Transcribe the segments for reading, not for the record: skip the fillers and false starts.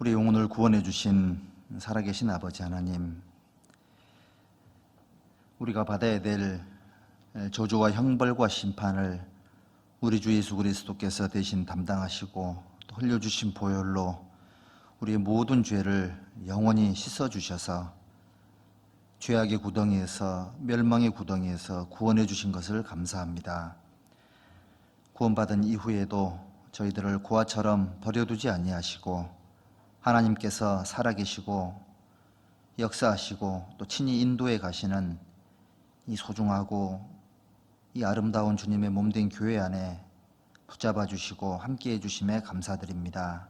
우리 영혼을 구원해 주신 살아계신 아버지 하나님, 우리가 받아야 될 저주와 형벌과 심판을 우리 주 예수 그리스도께서 대신 담당하시고 또 흘려주신 보혈로 우리의 모든 죄를 영원히 씻어주셔서 죄악의 구덩이에서, 멸망의 구덩이에서 구원해 주신 것을 감사합니다. 구원받은 이후에도 저희들을 고아처럼 버려두지 아니하시고 하나님께서 살아계시고 역사하시고 또 친히 인도해 가시는 이 소중하고 이 아름다운 주님의 몸된 교회 안에 붙잡아 주시고 함께해 주심에 감사드립니다.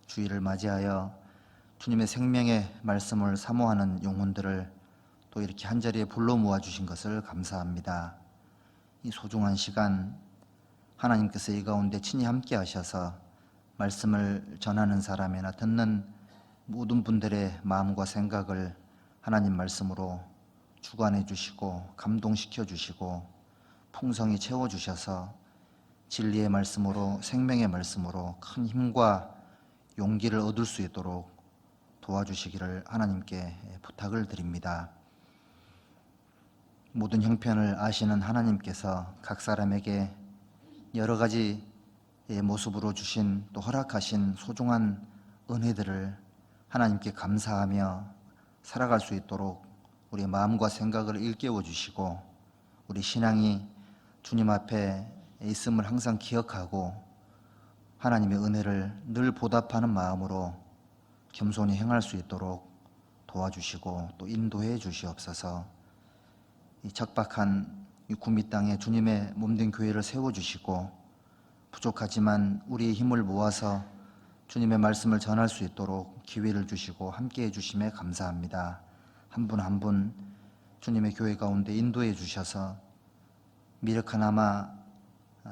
주일을 맞이하여 주님의 생명의 말씀을 사모하는 영혼들을 또 이렇게 한자리에 불러 모아 주신 것을 감사합니다. 이 소중한 시간 하나님께서 이 가운데 친히 함께 하셔서 말씀을 전하는 사람이나 듣는 모든 분들의 마음과 생각을 하나님 말씀으로 주관해 주시고 감동시켜 주시고 풍성히 채워 주셔서 진리의 말씀으로, 생명의 말씀으로 큰 힘과 용기를 얻을 수 있도록 도와주시기를 하나님께 부탁을 드립니다. 모든 형편을 아시는 하나님께서 각 사람에게 여러 가지 모습으로 주신 또 허락하신 소중한 은혜들을 하나님께 감사하며 살아갈 수 있도록 우리의 마음과 생각을 일깨워 주시고 우리 신앙이 주님 앞에 있음을 항상 기억하고 하나님의 은혜를 늘 보답하는 마음으로 겸손히 행할 수 있도록 도와주시고 또 인도해 주시옵소서. 이 척박한 이 구미 땅에 주님의 몸된 교회를 세워주시고 부족하지만 우리의 힘을 모아서 주님의 말씀을 전할 수 있도록 기회를 주시고 함께해 주심에 감사합니다. 한 분 한 분 주님의 교회 가운데 인도해 주셔서 미력 하나마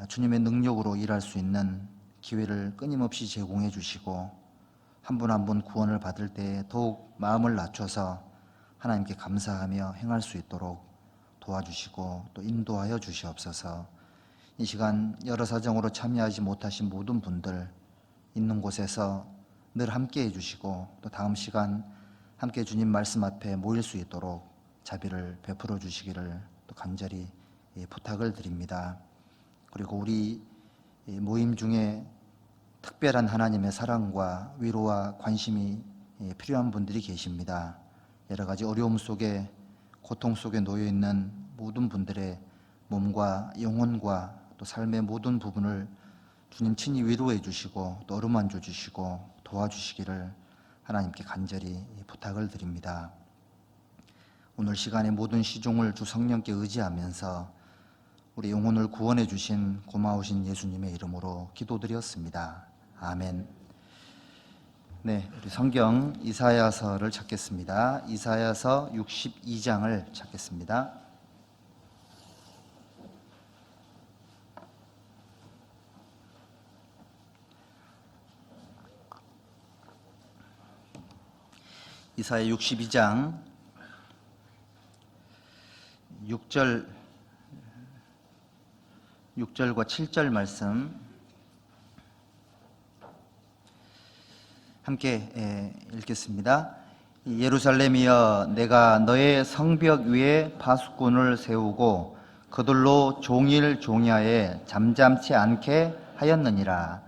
주님의 능력으로 일할 수 있는 기회를 끊임없이 제공해 주시고 한 분 한 분 구원을 받을 때 더욱 마음을 낮춰서 하나님께 감사하며 행할 수 있도록 도와주시고 또 인도하여 주시옵소서. 이 시간 여러 사정으로 참여하지 못하신 모든 분들 있는 곳에서 늘 함께해 주시고 또 다음 시간 함께 주님 말씀 앞에 모일 수 있도록 자비를 베풀어 주시기를 또 간절히 부탁을 드립니다. 그리고 우리 모임 중에 특별한 하나님의 사랑과 위로와 관심이 필요한 분들이 계십니다. 여러 가지 어려움 속에, 고통 속에 놓여 있는 모든 분들의 몸과 영혼과 또 삶의 모든 부분을 주님 친히 위로해 주시고 또 어루만져 주시고 도와주시기를 하나님께 간절히 부탁을 드립니다. 오늘 시간에 모든 시종을 주 성령께 의지하면서 우리 영혼을 구원해 주신 고마우신 예수님의 이름으로 기도드렸습니다. 아멘. 네, 우리 성경 이사야서를 찾겠습니다. 이사야서 62장을 찾겠습니다. 이사야 62장 6절과 7절 말씀 함께 읽겠습니다. 예루살렘이여, 내가 너의 성벽 위에 파수꾼을 세우고 그들로 종일 종야에 잠잠치 않게 하였느니라.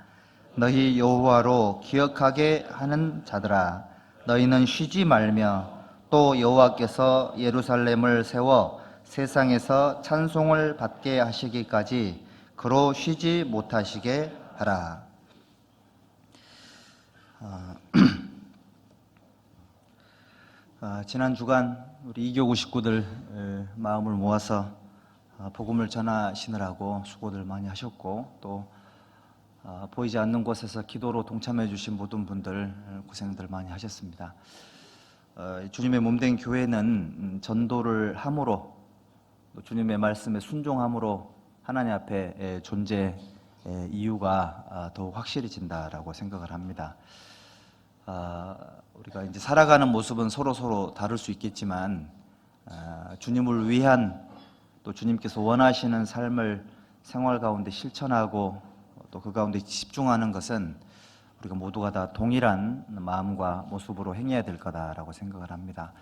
너희 여호와로 기억하게 하는 자들아, 너희는 쉬지 말며 또 여호와께서 예루살렘을 세워 세상에서 찬송을 받게 하시기까지 그로 쉬지 못하시게 하라. 지난 주간 우리 이교구 식구들 마음을 모아서 복음을 전하시느라고 수고들 많이 하셨고 또 보이지 않는 곳에서 기도로 동참해 주신 모든 분들 고생들 많이 하셨습니다. 주님의 몸된 교회는 전도를 함으로 또 주님의 말씀에 순종함으로 하나님 앞에 존재 이유가 더욱 확실해진다라고 생각을 합니다. 우리가 이제 살아가는 모습은 서로 다를 수 있겠지만 주님을 위한 또 주님께서 원하시는 삶을 생활 가운데 실천하고 또 그 가운데 집중하는 것은 우리가 모두가 다 동일한 마음과 모습으로 행해야 될 거다라고 생각을 합니다.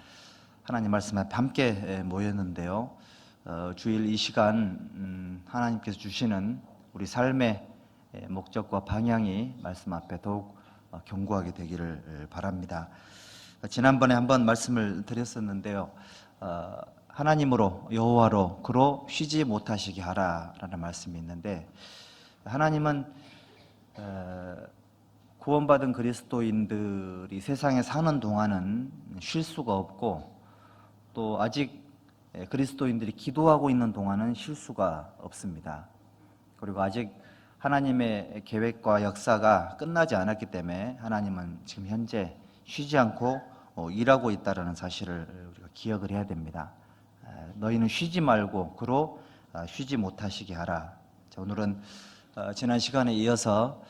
하나님 말씀 앞에 함께 모였는데요. 주일 이 시간 하나님께서 주시는 우리 삶의 목적과 방향이 말씀 앞에 더욱 견고하게 되기를 바랍니다. 지난번에 한번 말씀을 드렸었는데요. 하나님으로 여호와로 그로 쉬지 못하시게 하라라는 말씀이 있는데, 하나님은 구원받은 그리스도인들이 세상에 사는 동안은 쉴 수가 없고, 또 아직 그리스도인들이 기도하고 있는 동안은 쉴 수가 없습니다. 그리고 아직 하나님의 계획과 역사가 끝나지 않았기 때문에 하나님은 지금 현재 쉬지 않고 일하고 있다는 사실을 우리가 기억을 해야 됩니다. 너희는 쉬지 말고 그로 쉬지 못하시게 하라. 자, 오늘은 지난 시간에 이어서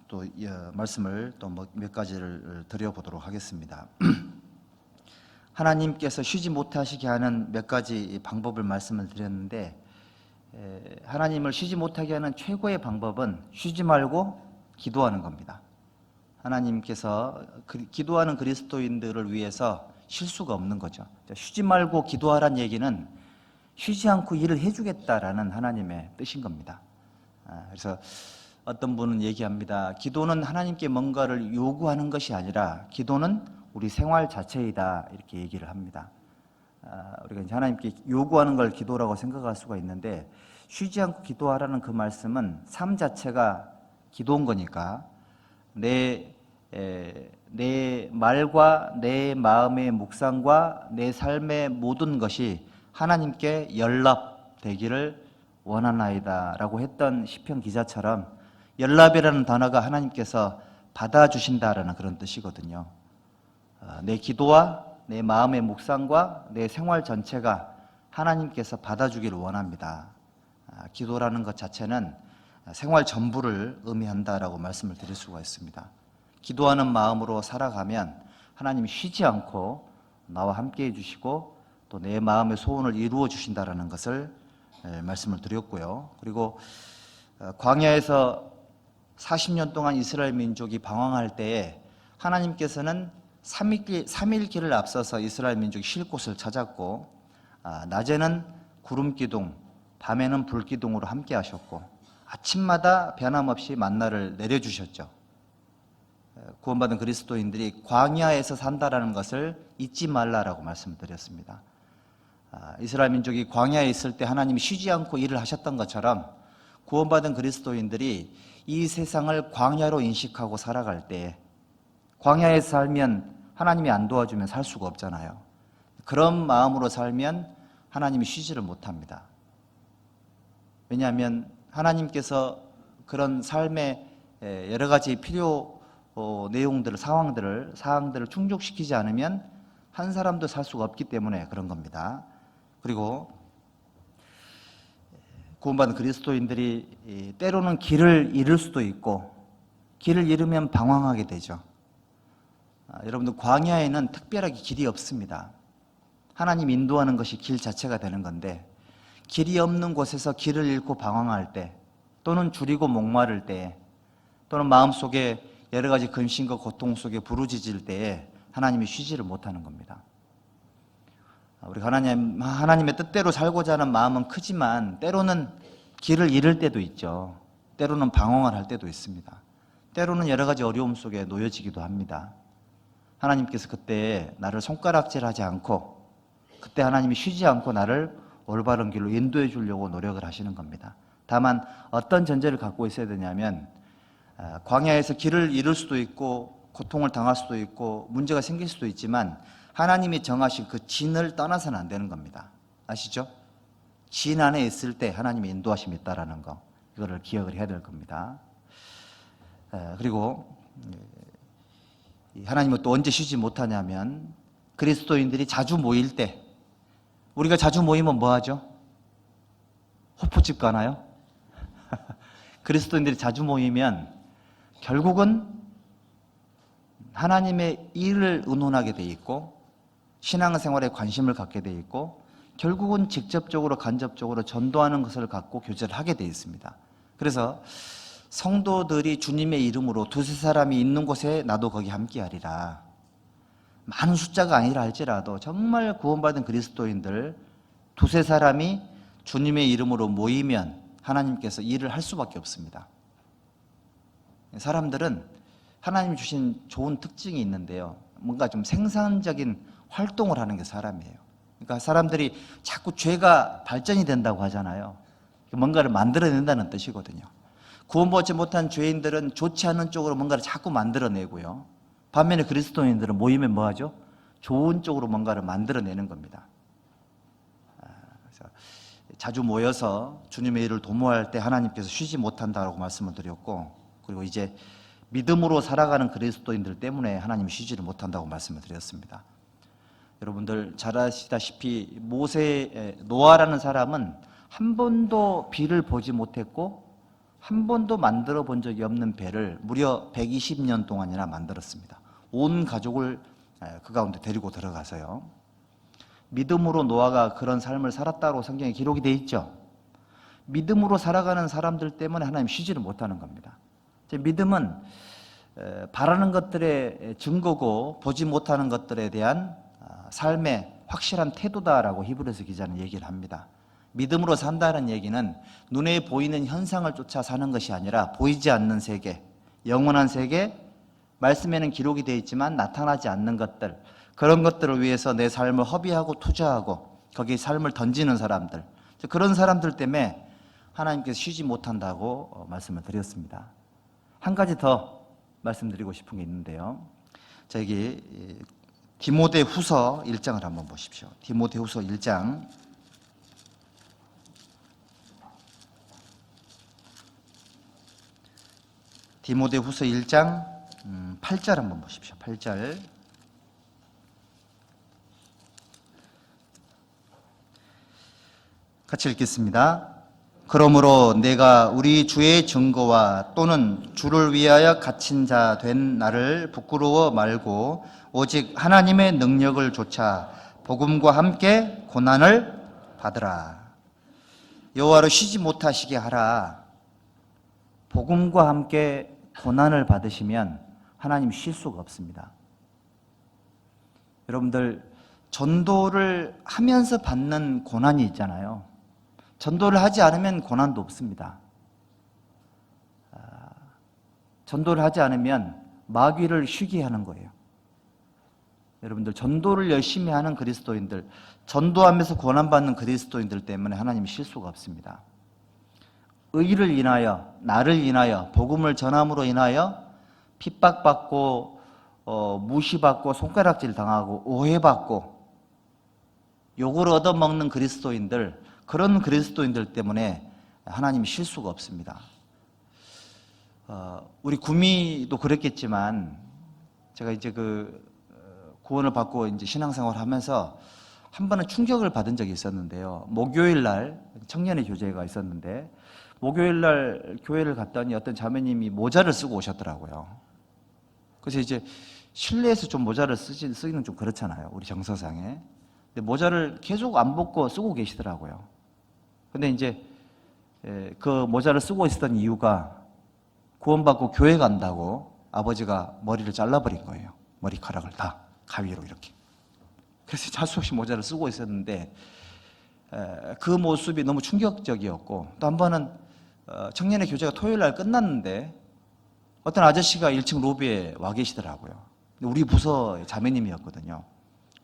또 말씀을 또 몇 가지를 드려보도록 하겠습니다. 하나님께서 쉬지 못하시게 하는 몇 가지 방법을 말씀을 드렸는데, 하나님을 쉬지 못하게 하는 최고의 방법은 쉬지 말고 기도하는 겁니다. 하나님께서 기도하는 그리스도인들을 위해서 쉴 수가 없는 거죠. 쉬지 말고 기도하라는 얘기는 쉬지 않고 일을 해주겠다라는 하나님의 뜻인 겁니다. 그래서 어떤 분은 얘기합니다. 기도는 하나님께 뭔가를 요구하는 것이 아니라 기도는 우리 생활 자체이다, 이렇게 얘기를 합니다. 우리가 이제 하나님께 요구하는 걸 기도라고 생각할 수가 있는데, 쉬지 않고 기도하라는 그 말씀은 삶 자체가 기도인 거니까 내 말과 내 마음의 묵상과 내 삶의 모든 것이 하나님께 연락되기를 원하나이다 라고 했던 시편 기자처럼, 연락이라는 단어가 하나님께서 받아주신다라는 그런 뜻이거든요. 내 기도와 내 마음의 묵상과 내 생활 전체가 하나님께서 받아주기를 원합니다. 기도라는 것 자체는 생활 전부를 의미한다라고 말씀을 드릴 수가 있습니다. 기도하는 마음으로 살아가면 하나님이 쉬지 않고 나와 함께 해주시고 또 내 마음의 소원을 이루어 주신다라는 것을 말씀을 드렸고요. 그리고 광야에서 40년 동안 이스라엘 민족이 방황할 때에 하나님께서는 3일 길을 앞서서 이스라엘 민족이 쉴 곳을 찾았고, 낮에는 구름 기둥, 밤에는 불 기둥으로 함께 하셨고, 아침마다 변함없이 만나를 내려주셨죠. 구원받은 그리스도인들이 광야에서 산다라는 것을 잊지 말라라고 말씀드렸습니다. 이스라엘 민족이 광야에 있을 때 하나님이 쉬지 않고 일을 하셨던 것처럼 구원받은 그리스도인들이 이 세상을 광야로 인식하고 살아갈 때, 광야에 살면 하나님이 안 도와주면 살 수가 없잖아요. 그런 마음으로 살면 하나님이 쉬지를 못합니다. 왜냐하면 하나님께서 그런 삶의 여러 가지 필요 내용들을, 사항들을 충족시키지 않으면 한 사람도 살 수가 없기 때문에 그런 겁니다. 그리고 구원받은 그리스도인들이 때로는 길을 잃을 수도 있고, 길을 잃으면 방황하게 되죠. 여러분들, 광야에는 특별하게 길이 없습니다. 하나님 인도하는 것이 길 자체가 되는 건데, 길이 없는 곳에서 길을 잃고 방황할 때, 또는 줄이고 목마를 때, 또는 마음속에 여러 가지 근심과 고통 속에 부르짖을 때에 하나님이 쉬지를 못하는 겁니다. 우리 하나님의 뜻대로 살고자 하는 마음은 크지만 때로는 길을 잃을 때도 있죠. 때로는 방황을 할 때도 있습니다. 때로는 여러 가지 어려움 속에 놓여지기도 합니다. 하나님께서 그때 나를 손가락질하지 않고, 그때 하나님이 쉬지 않고 나를 올바른 길로 인도해 주려고 노력을 하시는 겁니다. 다만 어떤 전제를 갖고 있어야 되냐면, 광야에서 길을 잃을 수도 있고 고통을 당할 수도 있고 문제가 생길 수도 있지만 하나님이 정하신 그 진을 떠나서는 안 되는 겁니다. 아시죠? 진 안에 있을 때 하나님의 인도하심이 있다라는 거, 이거를 기억을 해야 될 겁니다. 그리고 하나님은 또 언제 쉬지 못하냐면, 그리스도인들이 자주 모일 때, 우리가 자주 모이면 뭐 하죠? 호프집 가나요? 그리스도인들이 자주 모이면 결국은 하나님의 일을 의논하게 돼 있고, 신앙생활에 관심을 갖게 돼 있고, 결국은 직접적으로 간접적으로 전도하는 것을 갖고 교제를 하게 돼 있습니다. 그래서 성도들이 주님의 이름으로 두세 사람이 있는 곳에 나도 거기 함께하리라. 많은 숫자가 아니라 할지라도 정말 구원받은 그리스도인들 두세 사람이 주님의 이름으로 모이면 하나님께서 일을 할 수밖에 없습니다. 사람들은 하나님이 주신 좋은 특징이 있는데요. 뭔가 좀 생산적인 활동을 하는 게 사람이에요. 그러니까 사람들이 자꾸 죄가 발전이 된다고 하잖아요. 뭔가를 만들어낸다는 뜻이거든요. 구원받지 못한 죄인들은 좋지 않은 쪽으로 뭔가를 자꾸 만들어내고요. 반면에 그리스도인들은 모이면 뭐하죠? 좋은 쪽으로 뭔가를 만들어내는 겁니다. 그래서 자주 모여서 주님의 일을 도모할 때 하나님께서 쉬지 못한다고 말씀을 드렸고, 그리고 이제 믿음으로 살아가는 그리스도인들 때문에 하나님이 쉬지를 못한다고 말씀을 드렸습니다. 여러분들 잘 아시다시피 노아라는 사람은 한 번도 비를 보지 못했고 한 번도 만들어 본 적이 없는 배를 무려 120년 동안이나 만들었습니다. 온 가족을 그 가운데 데리고 들어가서요. 믿음으로 노아가 그런 삶을 살았다고 성경에 기록이 되어 있죠. 믿음으로 살아가는 사람들 때문에 하나님 쉬지를 못하는 겁니다. 믿음은 바라는 것들의 증거고 보지 못하는 것들에 대한 삶의 확실한 태도다라고 히브리서 기자는 얘기를 합니다. 믿음으로 산다는 얘기는 눈에 보이는 현상을 쫓아 사는 것이 아니라 보이지 않는 세계, 영원한 세계, 말씀에는 기록이 되어 있지만 나타나지 않는 것들, 그런 것들을 위해서 내 삶을 허비하고 투자하고 거기에 삶을 던지는 사람들, 그런 사람들 때문에 하나님께서 쉬지 못한다고 말씀을 드렸습니다. 한 가지 더 말씀드리고 싶은 게 있는데요. 저기 디모데후서 1장을 한번 보십시오. 디모데후서 1장 디모데후서 1장 8절 한번 보십시오. 8절. 같이 읽겠습니다. 그러므로 내가 우리 주의 증거와 또는 주를 위하여 갇힌 자 된 나를 부끄러워 말고 오직 하나님의 능력을 좇아 복음과 함께 고난을 받으라. 여호와로 쉬지 못하시게 하라. 복음과 함께 고난을 받으시면 하나님 쉴 수가 없습니다. 여러분들 전도를 하면서 받는 고난이 있잖아요. 전도를 하지 않으면 고난도 없습니다. 전도를 하지 않으면 마귀를 쉬게 하는 거예요. 여러분들 전도를 열심히 하는 그리스도인들, 전도하면서 고난받는 그리스도인들 때문에 하나님이 쉴 수가 없습니다. 의를 인하여, 나를 인하여, 복음을 전함으로 인하여 핍박받고 무시받고 손가락질 당하고 오해받고 욕을 얻어먹는 그리스도인들, 그런 그리스도인들 때문에 하나님이 쉴 수가 없습니다. 우리 구미도 그랬겠지만 제가 이제 구원을 받고 이제 신앙생활을 하면서 한 번은 충격을 받은 적이 있었는데요. 목요일 날 청년의 교제가 있었는데 목요일 날 교회를 갔더니 어떤 자매님이 모자를 쓰고 오셨더라고요. 그래서 이제 실내에서 좀 모자를 쓰기는 좀 그렇잖아요. 우리 정서상에. 근데 모자를 계속 안 벗고 쓰고 계시더라고요. 근데 이제 그 모자를 쓰고 있었던 이유가 구원받고 교회 간다고 아버지가 머리를 잘라버린 거예요. 머리카락을 다 가위로 이렇게. 그래서 할 수 없이 모자를 쓰고 있었는데 그 모습이 너무 충격적이었고, 또 한 번은 청년의 교제가 토요일 날 끝났는데 어떤 아저씨가 1층 로비에 와 계시더라고요. 우리 부서 자매님이었거든요.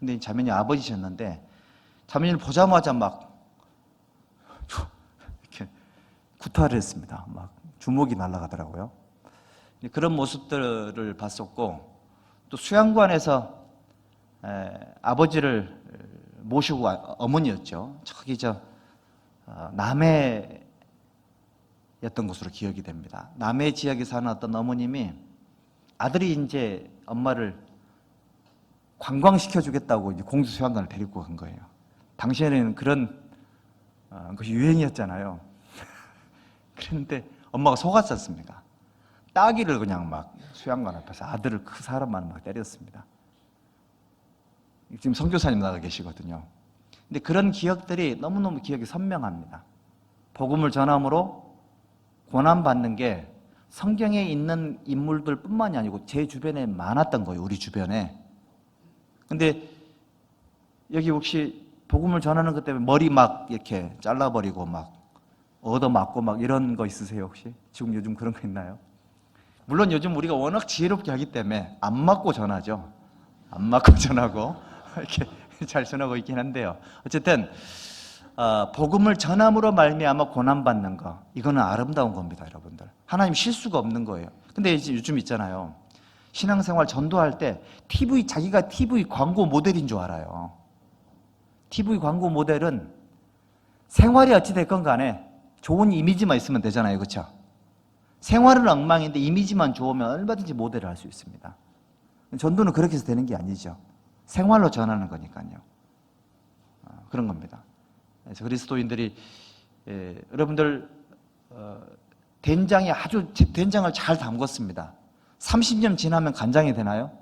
근데 자매님 아버지셨는데 자매님을 보자마자 막 이렇게 구타를 했습니다. 막 주먹이 날아가더라고요. 그런 모습들을 봤었고, 또 수양관에서 아버지를 모시고 어머니였죠. 저기 남해였던 것으로 기억이 됩니다. 남해 지역에 사는 어떤 어머님이 아들이 이제 엄마를 관광시켜 주겠다고 이제 공주수양관을 데리고 간 거예요. 당시에는 그런 것이 유행이었잖아요. 그런데 엄마가 속았지 않습니까? 따귀를 그냥 막 수양관 앞에서 아들을 그 사람만 막 때렸습니다. 지금 선교사님 나가 계시거든요. 근데 그런 기억들이 너무너무 기억이 선명합니다. 복음을 전함으로 고난받는 게 성경에 있는 인물들뿐만이 아니고 제 주변에 많았던 거예요. 우리 주변에. 근데 여기 혹시 복음을 전하는 것 때문에 머리 막 이렇게 잘라버리고 막 얻어맞고 막 이런 거 있으세요 혹시? 지금 요즘 그런 거 있나요? 물론 요즘 우리가 워낙 지혜롭게 하기 때문에 안 맞고 전하죠. 안 맞고 전하고 이렇게 잘 전하고 있긴 한데요. 어쨌든 복음을 전함으로 말미암아 고난받는 거, 이거는 아름다운 겁니다, 여러분들. 하나님 실수가 없는 거예요. 근데 이제 요즘 있잖아요. 신앙생활 전도할 때 자기가 TV 광고 모델인 줄 알아요. TV 광고 모델은 생활이 어찌 됐건 간에 좋은 이미지만 있으면 되잖아요. 그렇죠? 생활은 엉망인데 이미지만 좋으면 얼마든지 모델을 할 수 있습니다. 전도는 그렇게 해서 되는 게 아니죠. 생활로 전하는 거니까요. 그런 겁니다. 그래서 그리스도인들이 여러분들 된장을 잘 담궜습니다. 30년 지나면 간장이 되나요?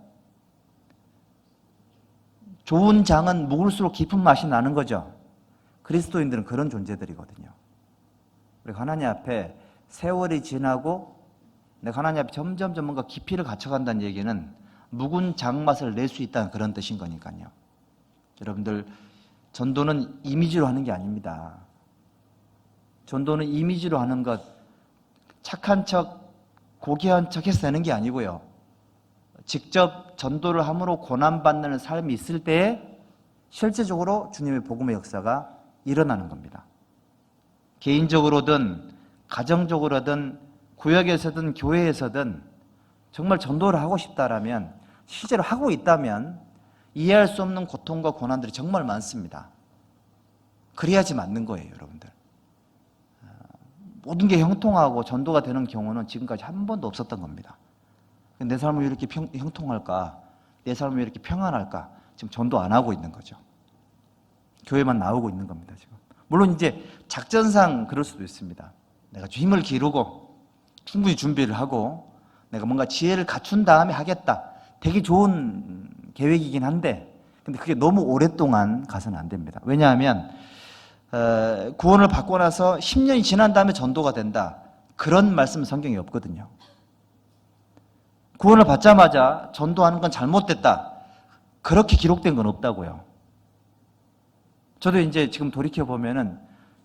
좋은 장은 묵을수록 깊은 맛이 나는 거죠. 그리스도인들은 그런 존재들이거든요. 우리 하나님 앞에 세월이 지나고 내가 하나님 앞에 점점 뭔가 깊이를 갖춰간다는 얘기는 묵은 장맛을 낼 수 있다는 그런 뜻인 거니까요. 여러분들, 전도는 이미지로 하는 게 아닙니다. 전도는 이미지로 하는 것, 착한 척, 고귀한 척 해서 되는 게 아니고요. 직접 전도를 함으로 고난받는 삶이 있을 때에 실제적으로 주님의 복음의 역사가 일어나는 겁니다. 개인적으로든 가정적으로든 구역에서든 교회에서든 정말 전도를 하고 싶다라면, 실제로 하고 있다면 이해할 수 없는 고통과 고난들이 정말 많습니다. 그래야지 맞는 거예요, 여러분들. 모든 게 형통하고 전도가 되는 경우는 지금까지 한 번도 없었던 겁니다. 내 삶은 왜 이렇게 형통할까? 내 삶은 왜 이렇게 평안할까? 지금 전도 안 하고 있는 거죠. 교회만 나오고 있는 겁니다, 지금. 물론 이제 작전상 그럴 수도 있습니다. 내가 힘을 기르고 충분히 준비를 하고 내가 뭔가 지혜를 갖춘 다음에 하겠다. 되게 좋은 계획이긴 한데, 근데 그게 너무 오랫동안 가서는 안 됩니다. 왜냐하면 구원을 받고 나서 10년이 지난 다음에 전도가 된다. 그런 말씀은 성경에 없거든요. 구원을 받자마자 전도하는 건 잘못됐다. 그렇게 기록된 건 없다고요. 저도 이제 지금 돌이켜보면은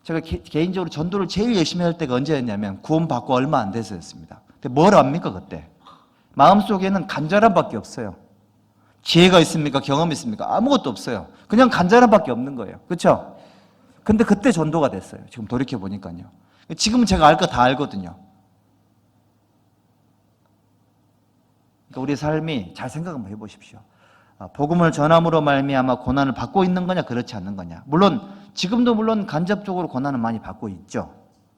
제가 개인적으로 전도를 제일 열심히 할 때가 언제였냐면 구원 받고 얼마 안 돼서였습니다. 근데 뭘 압니까, 그때? 마음속에는 간절함밖에 없어요. 지혜가 있습니까? 경험이 있습니까? 아무것도 없어요. 그냥 간절함밖에 없는 거예요. 그렇죠? 근데 그때 전도가 됐어요. 지금 돌이켜보니까요. 지금은 제가 알 거 다 알거든요. 그러니까 우리 삶이 잘 생각 한번 해보십시오. 복음을 전함으로 말미암아 고난을 받고 있는 거냐, 그렇지 않는 거냐. 물론 지금도 물론 간접적으로 고난을 많이 받고 있죠.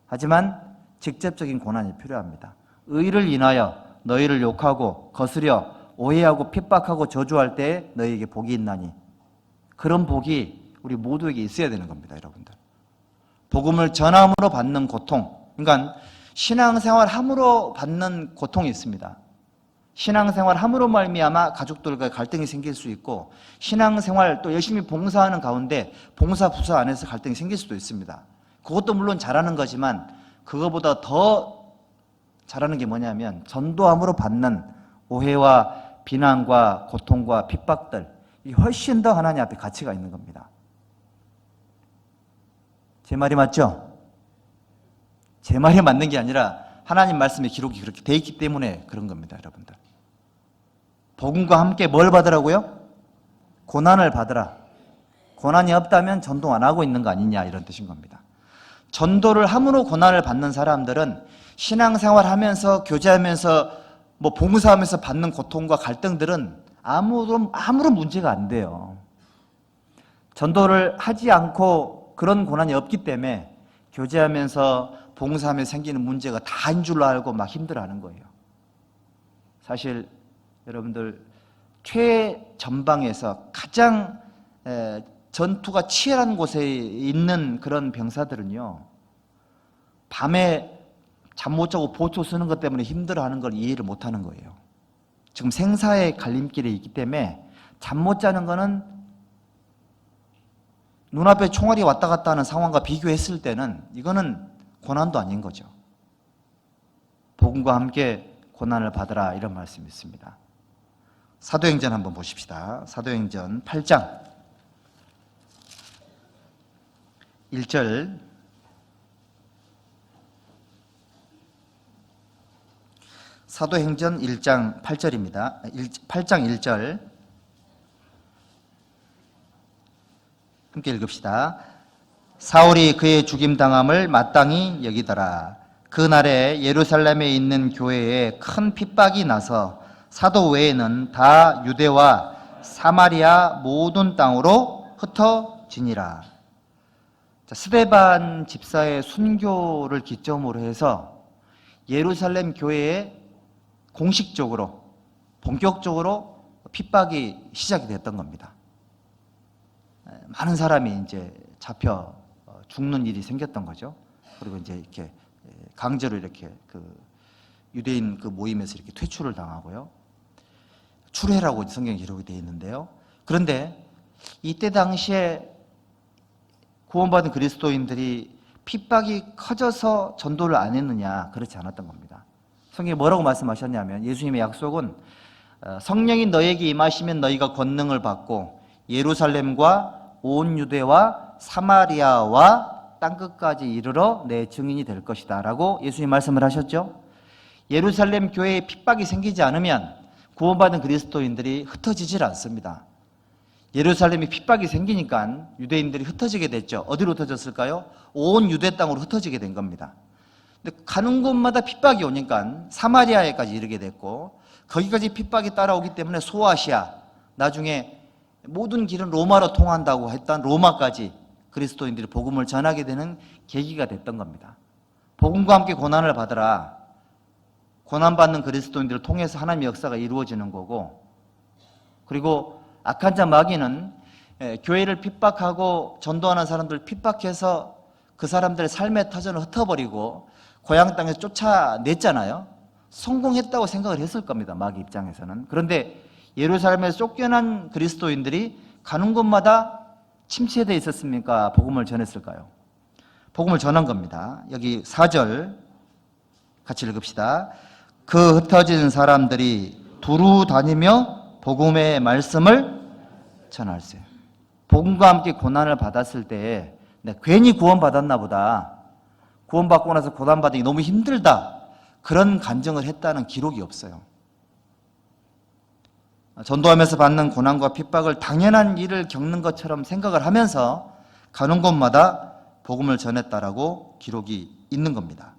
하지만 직접적인 고난이 필요합니다. 의를 인하여 너희를 욕하고 거스려 오해하고 핍박하고 저주할 때 너희에게 복이 있나니. 그런 복이 우리 모두에게 있어야 되는 겁니다, 여러분들. 복음을 전함으로 받는 고통, 그러니까 신앙생활 함으로 받는 고통이 있습니다. 신앙생활 함으로 말미암아 가족들과 갈등이 생길 수 있고, 신앙생활 또 열심히 봉사하는 가운데 봉사 부서 안에서 갈등이 생길 수도 있습니다. 그것도 물론 잘하는 거지만 그거보다 더 잘하는 게 뭐냐면 전도함으로 받는 오해와 비난과 고통과 핍박들, 이 훨씬 더 하나님 앞에 가치가 있는 겁니다. 제 말이 맞죠? 제 말이 맞는 게 아니라 하나님 말씀의 기록이 그렇게 돼 있기 때문에 그런 겁니다, 여러분들. 복음과 함께 뭘 받으라고요? 고난을 받으라. 고난이 없다면 전도 안 하고 있는 거 아니냐, 이런 뜻인 겁니다. 전도를 함으로 고난을 받는 사람들은 신앙생활 하면서 교제하면서 봉사하면서 받는 고통과 갈등들은 아무런 문제가 안 돼요. 전도를 하지 않고 그런 고난이 없기 때문에 교제하면서 봉사하면서 생기는 문제가 다인 줄로 알고 막 힘들어하는 거예요. 사실 여러분들 최전방에서 가장 전투가 치열한 곳에 있는 그런 병사들은요, 밤에 잠 못 자고 보초 쓰는 것 때문에 힘들어하는 걸 이해를 못하는 거예요. 지금 생사의 갈림길에 있기 때문에 잠 못 자는 거는 눈앞에 총알이 왔다 갔다 하는 상황과 비교했을 때는 이거는 고난도 아닌 거죠. 복음과 함께 고난을 받으라 이런 말씀이 있습니다. 사도행전 한번 보십시다. 사도행전 8장 1절 사도행전 1장 8절입니다. 8장 1절 함께 읽읍시다. 사울이 그의 죽임당함을 마땅히 여기더라. 그날에 예루살렘에 있는 교회에 큰 핍박이 나서 사도 외에는 다 유대와 사마리아 모든 땅으로 흩어지니라. 스데반 집사의 순교를 기점으로 해서 예루살렘 교회에 공식적으로 본격적으로 핍박이 시작이 됐던 겁니다. 많은 사람이 이제 잡혀 죽는 일이 생겼던 거죠. 그리고 이제 이렇게 강제로 이렇게 그 유대인 그 모임에서 이렇게 퇴출을 당하고요. 출애라고 성경에 기록이 되어 있는데요. 그런데 이때 당시에 구원받은 그리스도인들이 핍박이 커져서 전도를 안 했느냐? 그렇지 않았던 겁니다. 성경이 뭐라고 말씀하셨냐면 예수님의 약속은 성령이 너에게 임하시면 너희가 권능을 받고 예루살렘과 온 유대와 사마리아와 땅끝까지 이르러 내 증인이 될 것이다 라고 예수님 말씀을 하셨죠. 예루살렘 교회에 핍박이 생기지 않으면 구원받은 그리스도인들이 흩어지질 않습니다. 예루살렘에 핍박이 생기니까 유대인들이 흩어지게 됐죠. 어디로 흩어졌을까요? 온 유대 땅으로 흩어지게 된 겁니다. 근데 가는 곳마다 핍박이 오니까 사마리아에까지 이르게 됐고 거기까지 핍박이 따라오기 때문에 소아시아, 나중에 모든 길은 로마로 통한다고 했던 로마까지 그리스도인들이 복음을 전하게 되는 계기가 됐던 겁니다. 복음과 함께 고난을 받으라. 고난받는 그리스도인들을 통해서 하나님의 역사가 이루어지는 거고, 그리고 악한 자 마귀는 교회를 핍박하고 전도하는 사람들을 핍박해서 그 사람들의 삶의 터전을 흩어버리고 고향 땅에서 쫓아냈잖아요. 성공했다고 생각을 했을 겁니다. 마귀 입장에서는. 그런데 예루살렘에서 쫓겨난 그리스도인들이 가는 곳마다 침체되어 있었습니까? 복음을 전했을까요? 복음을 전한 겁니다. 여기 4절 같이 읽읍시다. 그 흩어진 사람들이 두루 다니며 복음의 말씀을 전할세. 복음과 함께 고난을 받았을 때에 괜히 구원받았나 보다, 구원받고 나서 고난받기 너무 힘들다, 그런 간증을 했다는 기록이 없어요. 전도하면서 받는 고난과 핍박을 당연한 일을 겪는 것처럼 생각을 하면서 가는 곳마다 복음을 전했다라고 기록이 있는 겁니다.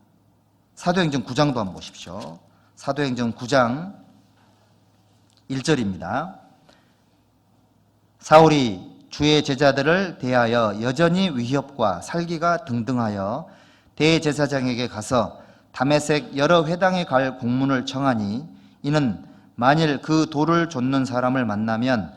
사도행전 9장도 한번 보십시오. 사도행전 9장 1절입니다. 사울이 주의 제자들을 대하여 여전히 위협과 살기가 등등하여 대제사장에게 가서 다메섹 여러 회당에 갈 공문을 청하니 이는 만일 그 돌을 좇는 사람을 만나면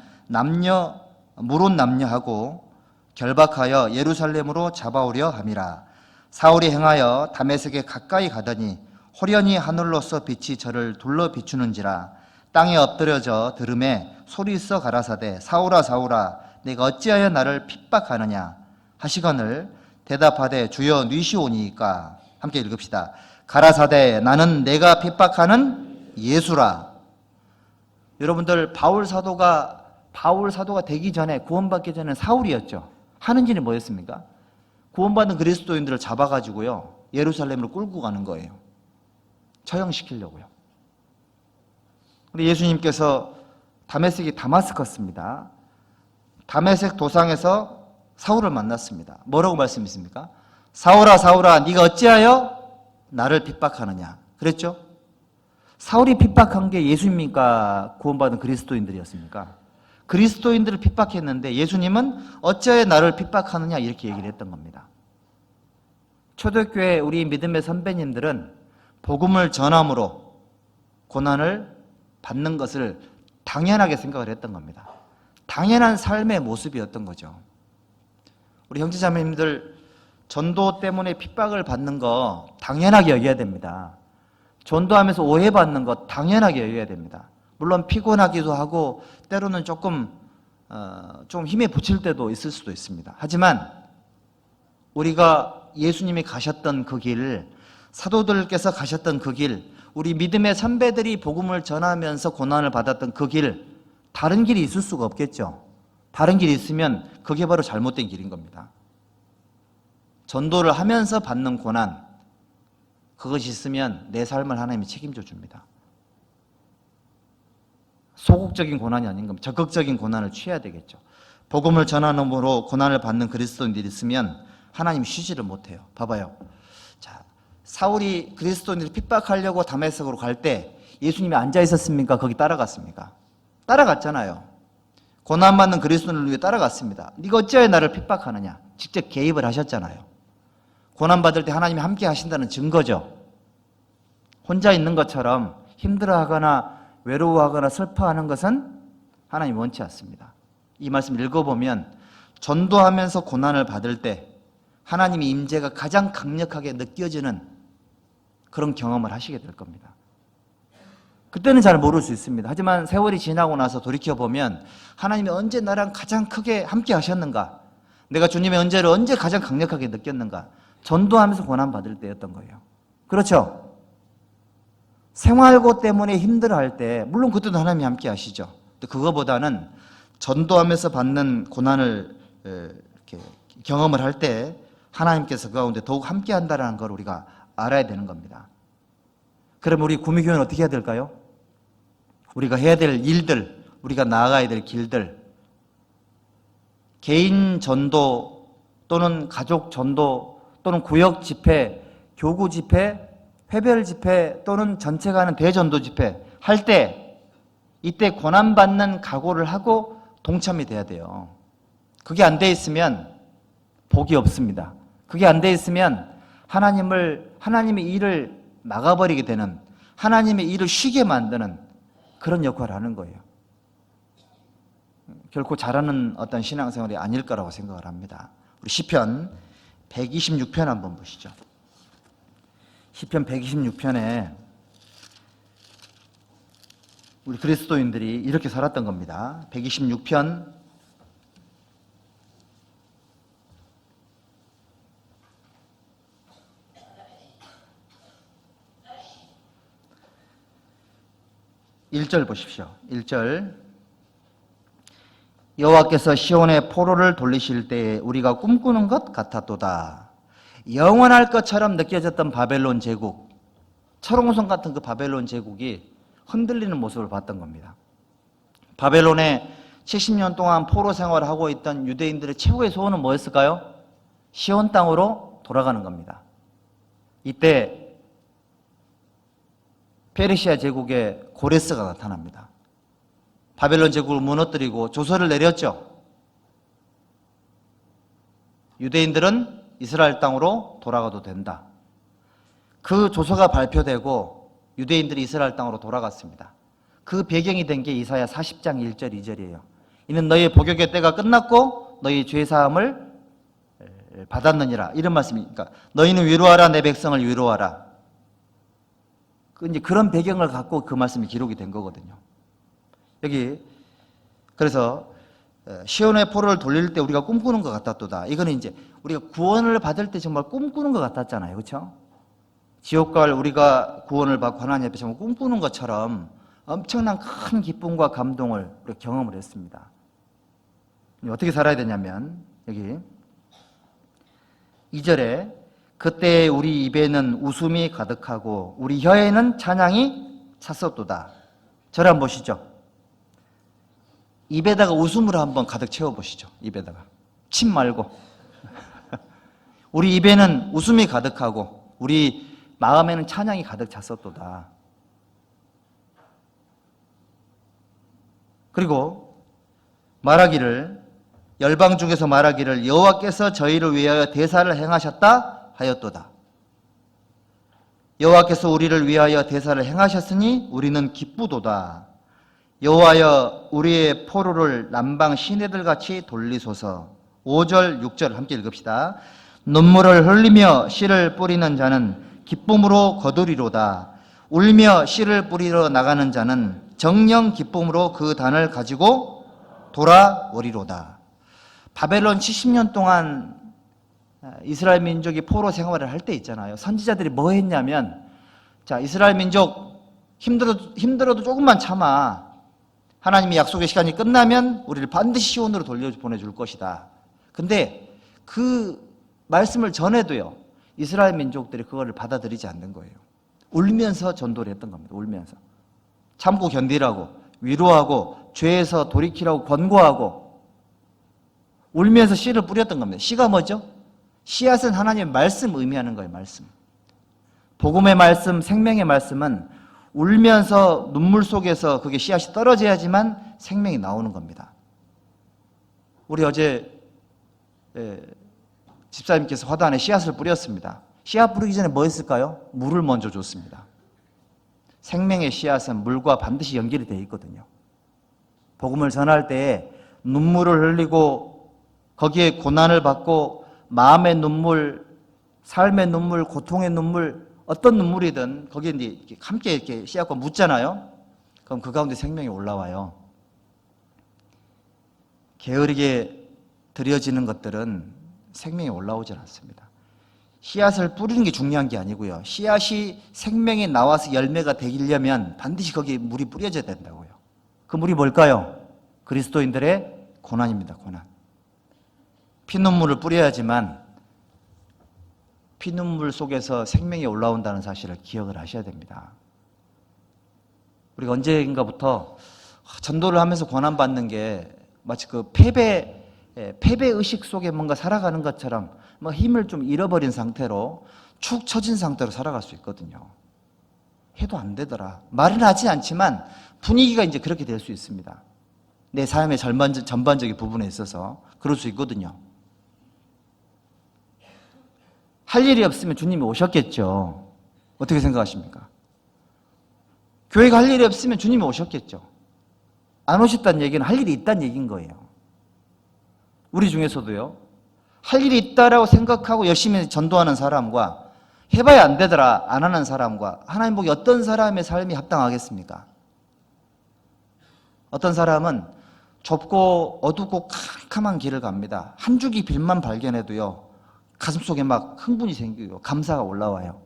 물은 남녀하고 결박하여 예루살렘으로 잡아오려 함이라. 사울이 행하여 다메섹에 가까이 가더니 호련히 하늘로서 빛이 저를 둘러 비추는지라. 땅에 엎드려져 들음에 소리써 가라사대 사울아 사울아 내가 어찌하여 나를 핍박하느냐 하시거늘 대답하되 주여 뉘시오니이까. 함께 읽읍시다. 가라사대 나는 내가 핍박하는 예수라. 여러분들 바울 사도가 되기 전에, 구원받기 전에 사울이었죠. 하는 일이 뭐였습니까? 구원받은 그리스도인들을 잡아가지고요 예루살렘으로 끌고 가는 거예요. 처형시키려고요. 근데 예수님께서 다메섹이 다마스커스입니다. 다메섹 도상에서 사울을 만났습니다. 뭐라고 말씀했습니까? 사울아 사울아 네가 어찌하여 나를 핍박하느냐 그랬죠? 사울이 핍박한 게 예수입니까? 구원받은 그리스도인들이었습니까? 그리스도인들을 핍박했는데 예수님은 어찌하여 나를 핍박하느냐 이렇게 얘기를 했던 겁니다. 초대교회 우리 믿음의 선배님들은 복음을 전함으로 고난을 받는 것을 당연하게 생각을 했던 겁니다. 당연한 삶의 모습이었던 거죠. 우리 형제자매님들 전도 때문에 핍박을 받는 거 당연하게 여겨야 됩니다. 전도하면서 오해받는 것 당연하게 여겨야 됩니다. 물론 피곤하기도 하고 때로는 조금 좀 힘에 부칠 때도 있을 수도 있습니다. 하지만 우리가 예수님이 가셨던 그 길, 사도들께서 가셨던 그 길, 우리 믿음의 선배들이 복음을 전하면서 고난을 받았던 그 길, 다른 길이 있을 수가 없겠죠. 다른 길이 있으면 그게 바로 잘못된 길인 겁니다. 전도를 하면서 받는 고난, 그것이 있으면 내 삶을 하나님이 책임져 줍니다. 소극적인 고난이 아닌 겁니다. 적극적인 고난을 취해야 되겠죠. 복음을 전함으로 고난을 받는 그리스도인들이 있으면 하나님이 쉬지를 못해요. 봐봐요. 자, 사울이 그리스도인들을 핍박하려고 다메섹으로 갈 때 예수님이 앉아 있었습니까? 거기 따라갔습니까? 따라갔잖아요. 고난받는 그리스도인을 위해 따라갔습니다. 네가 어찌하여 나를 핍박하느냐? 직접 개입을 하셨잖아요. 고난받을 때 하나님이 함께 하신다는 증거죠. 혼자 있는 것처럼 힘들어하거나 외로워하거나 슬퍼하는 것은 하나님 원치 않습니다. 이 말씀 읽어보면 전도하면서 고난을 받을 때 하나님의 임재가 가장 강력하게 느껴지는 그런 경험을 하시게 될 겁니다. 그때는 잘 모를 수 있습니다. 하지만 세월이 지나고 나서 돌이켜보면 하나님이 언제 나랑 가장 크게 함께 하셨는가? 내가 주님의 은혜를 언제 가장 강력하게 느꼈는가? 전도하면서 고난받을 때였던 거예요. 그렇죠? 생활고 때문에 힘들어할 때 물론 그때도 하나님이 함께 하시죠. 그거보다는 전도하면서 받는 고난을 이렇게 경험을 할 때 하나님께서 그 가운데 더욱 함께 한다는 걸 우리가 알아야 되는 겁니다. 그럼 우리 구미교회는 어떻게 해야 될까요? 우리가 해야 될 일들, 우리가 나아가야 될 길들, 개인 전도 또는 가족 전도 또는 구역 집회, 교구 집회, 회별 집회 또는 전체가 하는 대전도 집회 할 때 이때 고난받는 각오를 하고 동참이 돼야 돼요. 그게 안 돼 있으면 복이 없습니다. 그게 안 돼 있으면 하나님의 일을 막아버리게 되는, 하나님의 일을 쉬게 만드는 그런 역할을 하는 거예요. 결코 잘하는 어떤 신앙생활이 아닐 거라고 생각을 합니다. 우리 시편 126편 한번 보시죠. 시편 126편에 우리 그리스도인들이 이렇게 살았던 겁니다. 126편 1절 보십시오. 1절 여호와께서 시온의 포로를 돌리실 때에 우리가 꿈꾸는 것 같았도다. 영원할 것처럼 느껴졌던 바벨론 제국, 철옹성 같은 그 바벨론 제국이 흔들리는 모습을 봤던 겁니다. 바벨론에 70년 동안 포로 생활을 하고 있던 유대인들의 최고의 소원은 뭐였을까요? 시온 땅으로 돌아가는 겁니다. 이때 페르시아 제국의 고레스가 나타납니다. 바벨론 제국을 무너뜨리고 조서를 내렸죠. 유대인들은 이스라엘 땅으로 돌아가도 된다. 그 조서가 발표되고 유대인들이 이스라엘 땅으로 돌아갔습니다. 그 배경이 된 게 이사야 40장 1절 2절이에요. 이는 너희의 복역의 때가 끝났고 너희 죄사함을 받았느니라. 이런 말씀이니까 너희는 위로하라 내 백성을 위로하라. 이제 그런 배경을 갖고 그 말씀이 기록이 된 거거든요. 여기 그래서 시온의 포로를 돌릴 때 우리가 꿈꾸는 것 같았도다. 이거는 이제 우리가 구원을 받을 때 정말 꿈꾸는 것 같았잖아요. 그렇죠? 지옥 갈 우리가 구원을 받고 하나님 앞에 정말 꿈꾸는 것처럼 엄청난 큰 기쁨과 감동을 우리가 경험을 했습니다. 어떻게 살아야 되냐면 여기 2절에 그때 우리 입에는 웃음이 가득하고 우리 혀에는 찬양이 찼었도다. 저를 한번 보시죠. 입에다가 웃음으로 한번 가득 채워보시죠. 입에다가 침 말고 우리 입에는 웃음이 가득하고 우리 마음에는 찬양이 가득 찼었도다. 그리고 말하기를 열방 중에서 말하기를 여호와께서 저희를 위하여 대사를 행하셨다 하였도다. 여호와께서 우리를 위하여 대사를 행하셨으니 우리는 기쁘도다. 여호와여 우리의 포로를 남방 시내들같이 돌리소서. 5절 6절 함께 읽읍시다. 눈물을 흘리며 씨를 뿌리는 자는 기쁨으로 거두리로다. 울며 씨를 뿌리러 나가는 자는 정령 기쁨으로 그 단을 가지고 돌아오리로다. 바벨론 70년 동안 이스라엘 민족이 포로 생활을 할 때 있잖아요. 선지자들이 뭐 했냐면, 자, 이스라엘 민족 힘들어도 조금만 참아. 하나님이 약속의 시간이 끝나면 우리를 반드시 시온으로 돌려보내줄 것이다. 근데 그 말씀을 전해도요, 이스라엘 민족들이 그거를 받아들이지 않는 거예요. 울면서 전도를 했던 겁니다. 울면서. 참고 견디라고, 위로하고, 죄에서 돌이키라고 권고하고, 울면서 씨를 뿌렸던 겁니다. 씨가 뭐죠? 씨앗은 하나님의 말씀 의미하는 거예요. 말씀. 복음의 말씀, 생명의 말씀은 울면서 눈물 속에서 그게 씨앗이 떨어져야지만 생명이 나오는 겁니다. 우리 어제 집사님께서 화단에 씨앗을 뿌렸습니다. 씨앗 뿌리기 전에 뭐 했을까요? 물을 먼저 줬습니다. 생명의 씨앗은 물과 반드시 연결이 되어 있거든요. 복음을 전할 때 눈물을 흘리고 거기에 고난을 받고 마음의 눈물, 삶의 눈물, 고통의 눈물, 어떤 눈물이든 거기에 이제 함께 이렇게 씨앗과 묻잖아요. 그럼 그 가운데 생명이 올라와요. 게으르게 드려지는 것들은 생명이 올라오질 않습니다. 씨앗을 뿌리는 게 중요한 게 아니고요. 씨앗이 생명이 나와서 열매가 되려면 반드시 거기에 물이 뿌려져야 된다고요. 그 물이 뭘까요? 그리스도인들의 고난입니다. 고난. 피눈물을 뿌려야지만 피눈물 속에서 생명이 올라온다는 사실을 기억을 하셔야 됩니다. 우리가 언젠가부터 전도를 하면서 고난받는 게 마치 그 패배의식 속에 뭔가 살아가는 것처럼 뭐 힘을 좀 잃어버린 상태로 축 처진 상태로 살아갈 수 있거든요. 해도 안 되더라. 말은 하지 않지만 분위기가 이제 그렇게 될 수 있습니다. 내 삶의 전반적인 부분에 있어서 그럴 수 있거든요. 할 일이 없으면 주님이 오셨겠죠. 어떻게 생각하십니까? 교회가 할 일이 없으면 주님이 오셨겠죠. 안 오셨다는 얘기는 할 일이 있다는 얘기인 거예요. 우리 중에서도요, 할 일이 있다라고 생각하고 열심히 전도하는 사람과 해봐야 안 되더라 안 하는 사람과 하나님 보기 어떤 사람의 삶이 합당하겠습니까? 어떤 사람은 좁고 어둡고 캄캄한 길을 갑니다. 한 줄기 빛만 발견해도요, 가슴속에 막 흥분이 생기고 감사가 올라와요.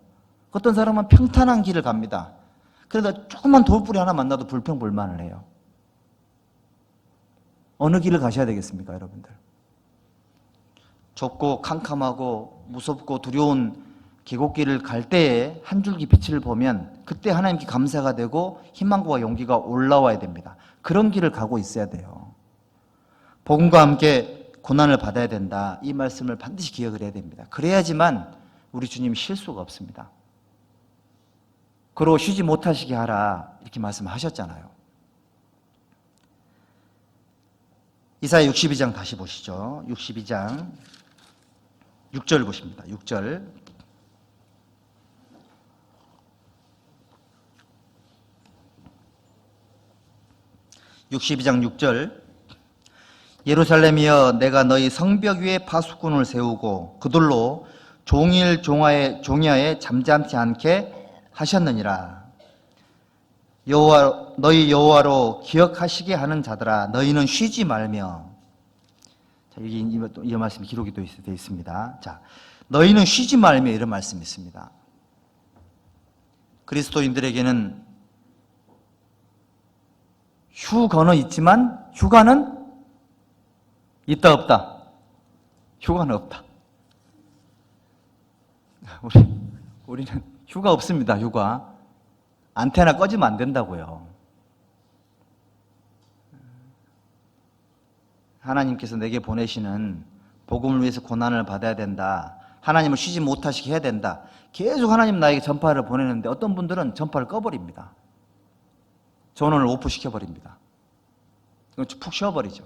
어떤 사람은 평탄한 길을 갑니다. 그러다 조그만 돌뿌리 하나 만나도 불평불만을 해요. 어느 길을 가셔야 되겠습니까, 여러분들? 좁고 캄캄하고 무섭고 두려운 계곡길을 갈 때에 한 줄기 빛을 보면 그때 하나님께 감사가 되고 희망과 용기가 올라와야 됩니다. 그런 길을 가고 있어야 돼요. 복음과 함께 고난을 받아야 된다. 이 말씀을 반드시 기억을 해야 됩니다. 그래야지만 우리 주님이 쉴 수가 없습니다. 그러고 쉬지 못하시게 하라 이렇게 말씀하셨잖아요. 이사야 62장 다시 보시죠. 62장 6절 보십니다. 6절. (62장 6절) 예루살렘이여 내가 너희 성벽 위에 파수꾼을 세우고 그들로 종일 종야에 잠잠치 않게 하셨느니라. 여호와 너희 여호와로 기억하시게 하는 자들아 너희는 쉬지 말며. 자, 여기 이 말씀이 기록이 되어 있습니다. 자, 너희는 쉬지 말며 이런 말씀이 있습니다. 그리스도인들에게는 휴거는 있지만 휴가는 있다 없다? 휴가는 없다. 우리는 휴가 없습니다. 휴가. 안테나 꺼지면 안 된다고요. 하나님께서 내게 보내시는 복음을 위해서 고난을 받아야 된다. 하나님을 쉬지 못하시게 해야 된다. 계속 하나님 나에게 전파를 보내는데 어떤 분들은 전파를 꺼버립니다. 전원을 오프시켜버립니다. 푹 쉬어버리죠.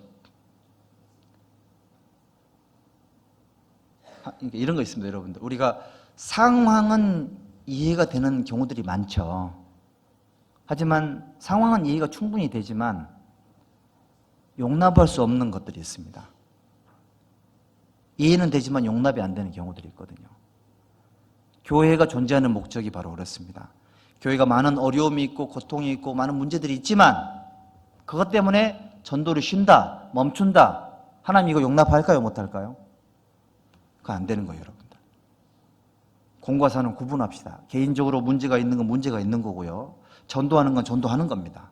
이런 거 있습니다, 여러분들. 우리가 상황은 이해가 되는 경우들이 많죠. 하지만 상황은 이해가 충분히 되지만 용납할 수 없는 것들이 있습니다. 이해는 되지만 용납이 안 되는 경우들이 있거든요. 교회가 존재하는 목적이 바로 그렇습니다. 교회가 많은 어려움이 있고 고통이 있고 많은 문제들이 있지만 그것 때문에 전도를 쉰다, 멈춘다. 하나님 이거 용납할까요, 못할까요? 그거 안 되는 거예요, 여러분들. 공과 사는 구분합시다. 개인적으로 문제가 있는 건 문제가 있는 거고요. 전도하는 건 전도하는 겁니다.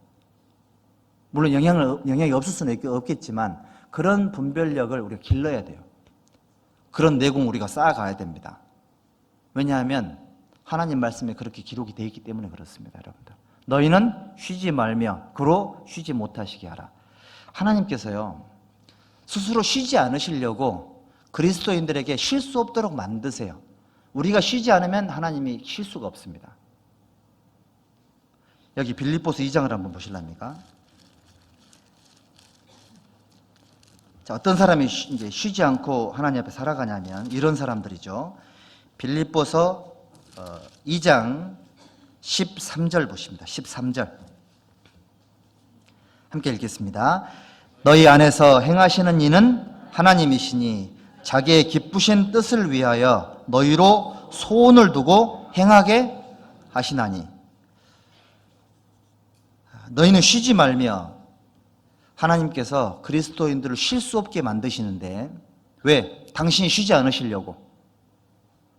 물론 영향이 없을 수는 없겠지만 그런 분별력을 우리가 길러야 돼요. 그런 내공 우리가 쌓아가야 됩니다. 왜냐하면 하나님 말씀에 그렇게 기록이 되어 있기 때문에 그렇습니다. 여러분들, 너희는 쉬지 말며 그로 쉬지 못하시게 하라. 하나님께서요, 스스로 쉬지 않으시려고 그리스도인들에게 쉴 수 없도록 만드세요. 우리가 쉬지 않으면 하나님이 쉴 수가 없습니다. 여기 빌립보서 2장을 한번 보실랍니까? 자, 어떤 사람이 이제 쉬지 않고 하나님 앞에 살아가냐면 이런 사람들이죠. 빌립보서 2장 13절 보십니다. 13절 함께 읽겠습니다. 너희 안에서 행하시는 이는 하나님이시니 자기의 기쁘신 뜻을 위하여 너희로 소원을 두고 행하게 하시나니. 너희는 쉬지 말며, 하나님께서 그리스도인들을 쉴 수 없게 만드시는데 왜? 당신이 쉬지 않으시려고.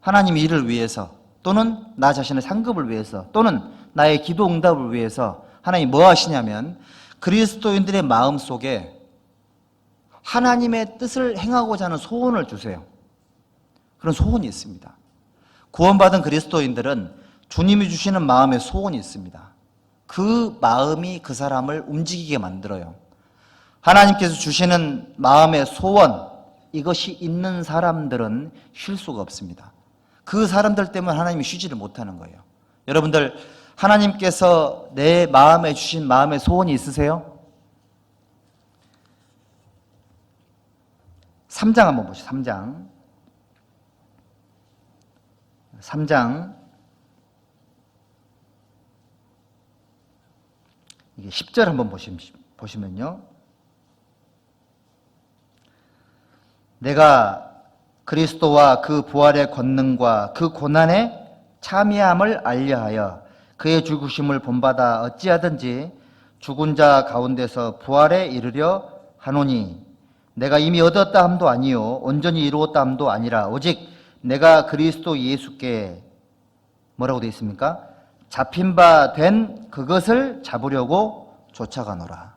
하나님 일을 위해서, 또는 나 자신의 상급을 위해서, 또는 나의 기도 응답을 위해서 하나님이 뭐 하시냐면 그리스도인들의 마음 속에 하나님의 뜻을 행하고자 하는 소원을 주세요. 그런 소원이 있습니다. 구원받은 그리스도인들은 주님이 주시는 마음의 소원이 있습니다. 그 마음이 그 사람을 움직이게 만들어요. 하나님께서 주시는 마음의 소원, 이것이 있는 사람들은 쉴 수가 없습니다. 그 사람들 때문에 하나님이 쉬지를 못하는 거예요. 여러분들, 하나님께서 내 마음에 주신 마음의 소원이 있으세요? 3장 한번 보시죠. 3장 이게 10절 한번 보시면요. 내가 그리스도와 그 부활의 권능과 그 고난의 참여함을 알려하여 그의 죽으심을 본받아 어찌하든지 죽은 자 가운데서 부활에 이르려 하노니 내가 이미 얻었다 함도 아니요 온전히 이루었다 함도 아니라 오직 내가 그리스도 예수께 뭐라고 되어 있습니까? 잡힌 바 된 그것을 잡으려고 쫓아가노라.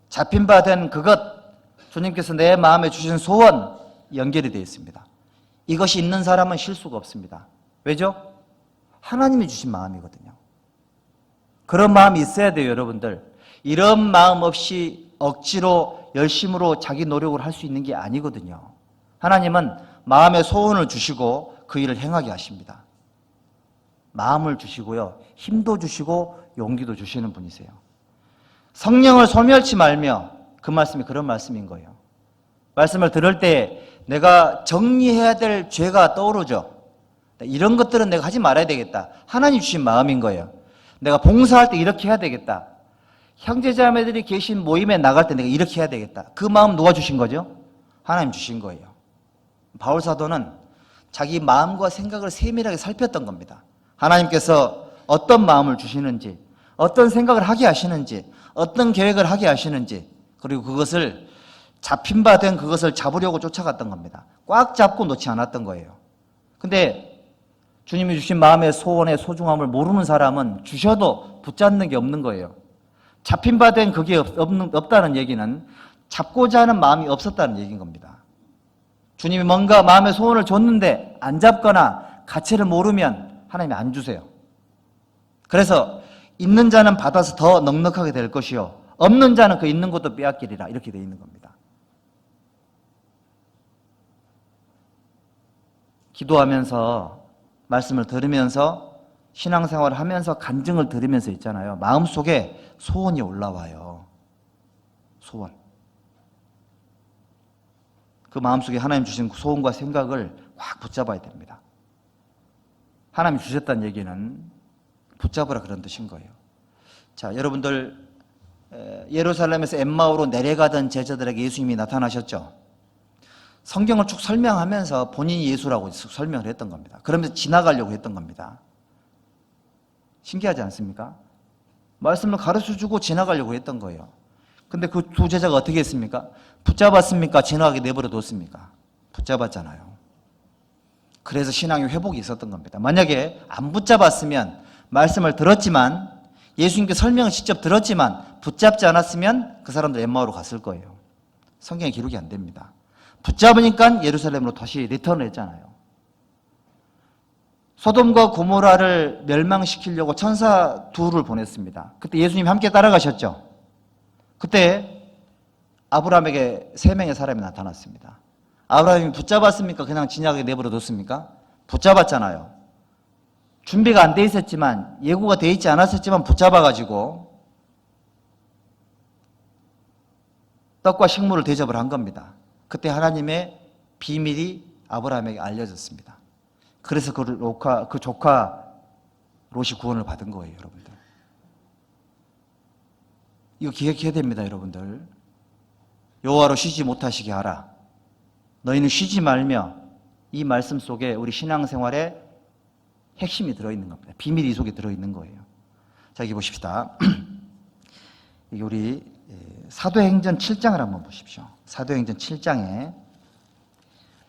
잡힌 바 된 그것, 주님께서 내 마음에 주신 소원 연결이 되어 있습니다. 이것이 있는 사람은 쉴 수가 없습니다. 왜죠? 하나님이 주신 마음이거든요. 그런 마음이 있어야 돼요, 여러분들. 이런 마음 없이 억지로 열심으로 자기 노력을 할 수 있는 게 아니거든요. 하나님은 마음의 소원을 주시고 그 일을 행하게 하십니다. 마음을 주시고요, 힘도 주시고 용기도 주시는 분이세요. 성령을 소멸치 말며, 그 말씀이 그런 말씀인 거예요. 말씀을 들을 때 내가 정리해야 될 죄가 떠오르죠. 이런 것들은 내가 하지 말아야 되겠다. 하나님 주신 마음인 거예요. 내가 봉사할 때 이렇게 해야 되겠다. 형제자매들이 계신 모임에 나갈 때 내가 이렇게 해야 되겠다. 그 마음 누가 주신 거죠? 하나님 주신 거예요. 바울 사도는 자기 마음과 생각을 세밀하게 살폈던 겁니다. 하나님께서 어떤 마음을 주시는지, 어떤 생각을 하게 하시는지, 어떤 계획을 하게 하시는지, 그리고 그것을 잡힌 바 된 그것을 잡으려고 쫓아갔던 겁니다. 꽉 잡고 놓지 않았던 거예요. 근데 주님이 주신 마음의 소원의 소중함을 모르는 사람은 주셔도 붙잡는 게 없는 거예요. 잡힌 바 된 그게 없다는 얘기는 잡고자 하는 마음이 없었다는 얘기인 겁니다. 주님이 뭔가 마음의 소원을 줬는데 안 잡거나 가치를 모르면 하나님이 안 주세요. 그래서 있는 자는 받아서 더 넉넉하게 될 것이요 없는 자는 그 있는 것도 빼앗기리라, 이렇게 되어 있는 겁니다. 기도하면서, 말씀을 들으면서, 신앙생활을 하면서 간증을 들으면서 있잖아요. 마음속에 소원이 올라와요. 소원. 그 마음속에 하나님 주신 소원과 생각을 확 붙잡아야 됩니다. 하나님 주셨다는 얘기는 붙잡으라 그런 뜻인 거예요. 자, 여러분들, 예루살렘에서 엠마오로 내려가던 제자들에게 예수님이 나타나셨죠. 성경을 쭉 설명하면서 본인이 예수라고 설명을 했던 겁니다. 그러면서 지나가려고 했던 겁니다. 신기하지 않습니까? 말씀을 가르쳐주고 지나가려고 했던 거예요. 근데 그 두 제자가 어떻게 했습니까? 붙잡았습니까? 지나가게 내버려 뒀습니까? 붙잡았잖아요. 그래서 신앙의 회복이 있었던 겁니다. 만약에 안 붙잡았으면, 말씀을 들었지만 예수님께 설명을 직접 들었지만 붙잡지 않았으면 그 사람들 엠마오로 갔을 거예요. 성경에 기록이 안 됩니다. 붙잡으니까 예루살렘으로 다시 리턴을 했잖아요. 소돔과 고모라를 멸망시키려고 천사 둘을 보냈습니다. 그때 예수님이 함께 따라가셨죠. 그때 아브라함에게 3명의 사람이 나타났습니다. 아브라함이 붙잡았습니까? 그냥 진작에 내버려 뒀습니까? 붙잡았잖아요. 준비가 안 돼 있었지만, 예고가 돼 있지 않았었지만 붙잡아가지고 떡과 식물을 대접을 한 겁니다. 그때 하나님의 비밀이 아브라함에게 알려졌습니다. 그래서 그 조카 롯이 구원을 받은 거예요, 여러분들. 이거 기억해야 됩니다, 여러분들. 여호와로 쉬지 못하시게 하라. 너희는 쉬지 말며, 이 말씀 속에 우리 신앙생활에 핵심이 들어있는 겁니다. 비밀이 이 속에 들어있는 거예요. 자, 여기 보십시다. 이게 우리 사도행전 7장을 한번 보십시오. 사도행전 7장에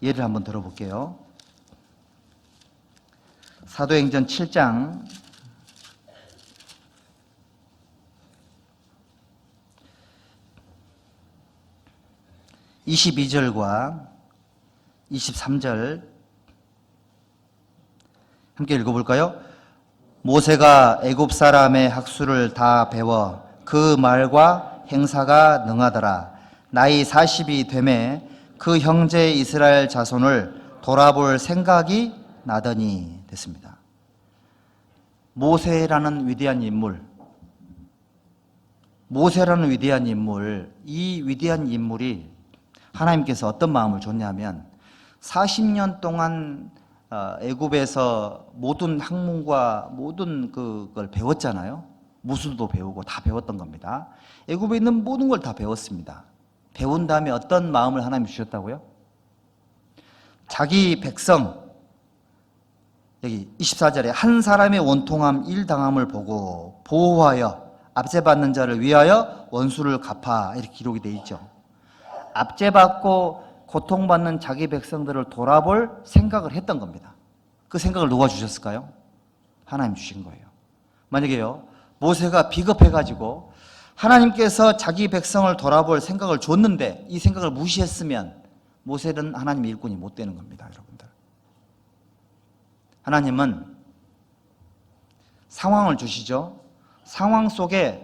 예를 한번 들어볼게요. 사도행전 7장 22절과 23절 함께 읽어볼까요? 모세가 애굽 사람의 학수를 다 배워 그 말과 행사가 능하더라. 나이 40이 되매 그 형제 이스라엘 자손을 돌아볼 생각이 나더니 됐습니다. 모세라는 위대한 인물, 이 위대한 인물이 하나님께서 어떤 마음을 줬냐면 40년 동안 애굽에서 모든 학문과 모든 그걸 배웠잖아요. 무술도 배우고 다 배웠던 겁니다. 애굽에 있는 모든 걸 다 배웠습니다. 배운 다음에 어떤 마음을 하나님이 주셨다고요? 자기 백성, 여기 24절에 한 사람의 원통함 일당함을 보고 보호하여 압제받는 자를 위하여 원수를 갚아, 이렇게 기록이 되어 있죠. 압제받고 고통받는 자기 백성들을 돌아볼 생각을 했던 겁니다. 그 생각을 누가 주셨을까요? 하나님 주신 거예요. 만약에요, 모세가 비겁해가지고 하나님께서 자기 백성을 돌아볼 생각을 줬는데 이 생각을 무시했으면 모세는 하나님의 일꾼이 못 되는 겁니다, 여러분들. 하나님은 상황을 주시죠. 상황 속에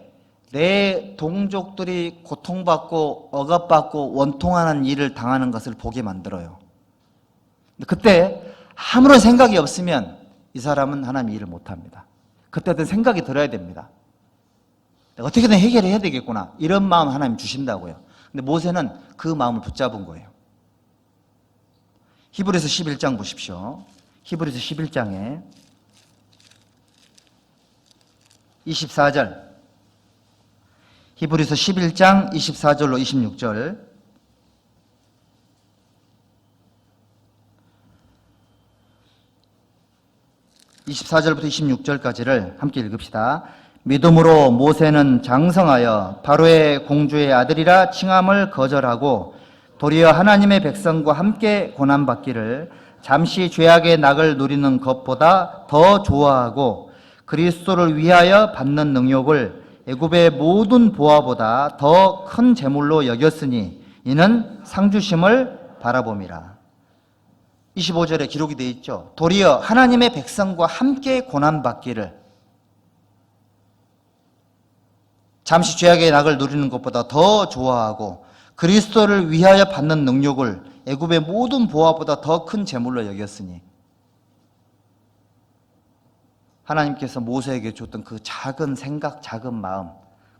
내 동족들이 고통받고 억압받고 원통하는 일을 당하는 것을 보게 만들어요. 그때 아무런 생각이 없으면 이 사람은 하나님의 일을 못합니다. 그때는 생각이 들어야 됩니다. 어떻게든 해결해야 되겠구나, 이런 마음 하나님 주신다고요. 근데 모세는 그 마음을 붙잡은 거예요. 히브리서 11장 보십시오. 히브리서 11장에 24절, 히브리서 11장 24절로 26절, (24절부터) 26절까지를 함께 읽읍시다. 믿음으로 모세는 장성하여 바로의 공주의 아들이라 칭함을 거절하고 도리어 하나님의 백성과 함께 고난받기를 잠시 죄악의 낙을 누리는 것보다 더 좋아하고 그리스도를 위하여 받는 능욕을 애굽의 모든 보화보다 더 큰 재물로 여겼으니 이는 상주심을 바라봄이라. 25절에 기록이 되어 있죠. 도리어 하나님의 백성과 함께 고난받기를 잠시 죄악의 낙을 누리는 것보다 더 좋아하고 그리스도를 위하여 받는 능력을 애굽의 모든 보화보다 더 큰 재물로 여겼으니, 하나님께서 모세에게 줬던 그 작은 생각, 작은 마음,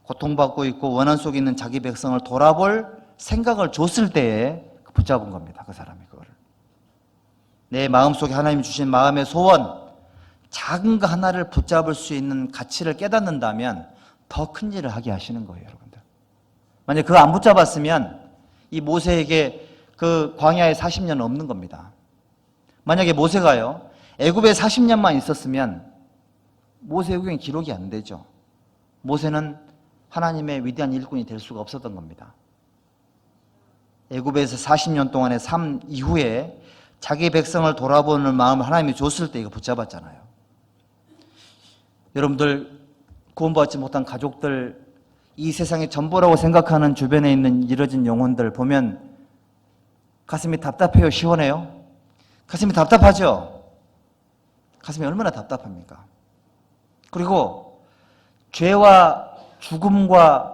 고통받고 있고 원한 속에 있는 자기 백성을 돌아볼 생각을 줬을 때에 붙잡은 겁니다. 그 사람이 그거를. 내 마음속에 하나님이 주신 마음의 소원, 작은 거 하나를 붙잡을 수 있는 가치를 깨닫는다면 더 큰 일을 하게 하시는 거예요, 여러분들. 만약 그거 안 붙잡았으면 이 모세에게 그 광야에 40년 없는 겁니다. 만약에 모세가요, 애굽에 40년만 있었으면 모세후경에 기록이 안 되죠. 모세는 하나님의 위대한 일꾼이 될 수가 없었던 겁니다. 애굽에서 40년 동안의 삶 이후에 자기 백성을 돌아보는 마음을 하나님이 줬을 때 이거 붙잡았잖아요. 여러분들, 구원받지 못한 가족들, 이 세상의 전부라고 생각하는 주변에 있는 잃어진 영혼들 보면 가슴이 답답해요? 시원해요? 가슴이 답답하죠? 가슴이 얼마나 답답합니까? 그리고 죄와 죽음과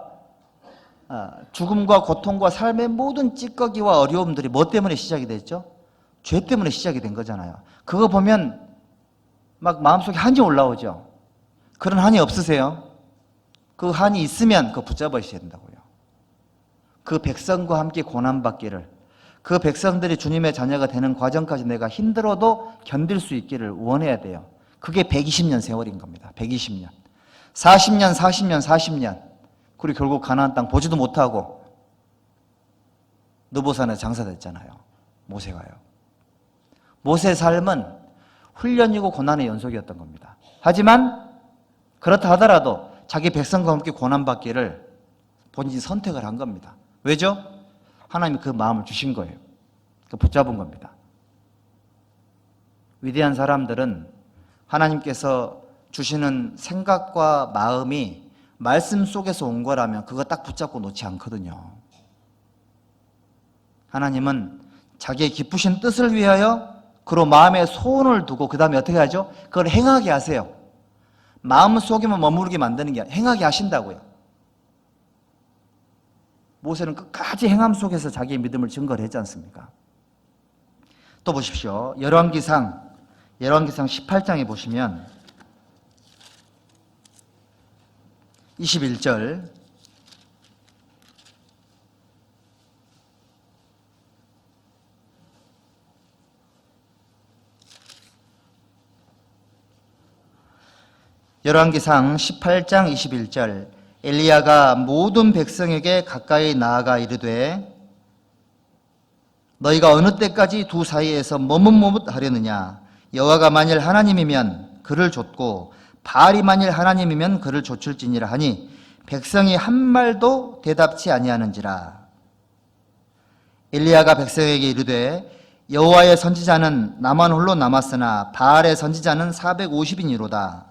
고통과 삶의 모든 찌꺼기와 어려움들이 뭐 때문에 시작이 됐죠? 죄 때문에 시작이 된 거잖아요. 그거 보면 막 마음속에 한이 올라오죠. 그런 한이 없으세요? 그 한이 있으면 그거 붙잡으셔야 된다고요. 그 백성과 함께 고난받기를, 그 백성들이 주님의 자녀가 되는 과정까지 내가 힘들어도 견딜 수 있기를 원해야 돼요. 그게 120년 세월인 겁니다. 120년. 40년. 그리고 결국 가나안 땅 보지도 못하고 느보산에 장사됐잖아요. 모세가요. 모세의 삶은 훈련이고 고난의 연속이었던 겁니다. 하지만 그렇다 하더라도 자기 백성과 함께 고난받기를 본인이 선택을 한 겁니다. 왜죠? 하나님이 그 마음을 주신 거예요. 붙잡은 겁니다. 위대한 사람들은 하나님께서 주시는 생각과 마음이 말씀 속에서 온 거라면 그거 딱 붙잡고 놓지 않거든요. 하나님은 자기의 기쁘신 뜻을 위하여 그로 마음에 소원을 두고 그 다음에 어떻게 하죠? 그걸 행하게 하세요. 마음속에만 머무르게 만드는 게 아니라 행하게 하신다고요. 모세는 끝까지 행함 속에서 자기의 믿음을 증거를 했지 않습니까? 또 보십시오. 열왕기상 18장에 보시면 21절 열왕기상 18장 21절 엘리야가 모든 백성에게 가까이 나아가 이르되 너희가 어느 때까지 두 사이에서 머뭇머뭇하려느냐 여호와가 만일 하나님이면 그를 좇고 바알이 만일 하나님이면 그를 좇을지니라 하니 백성이 한 말도 대답치 아니하는지라. 엘리야가 백성에게 이르되 여호와의 선지자는 나만 홀로 남았으나 바알의 선지자는 450인이로다.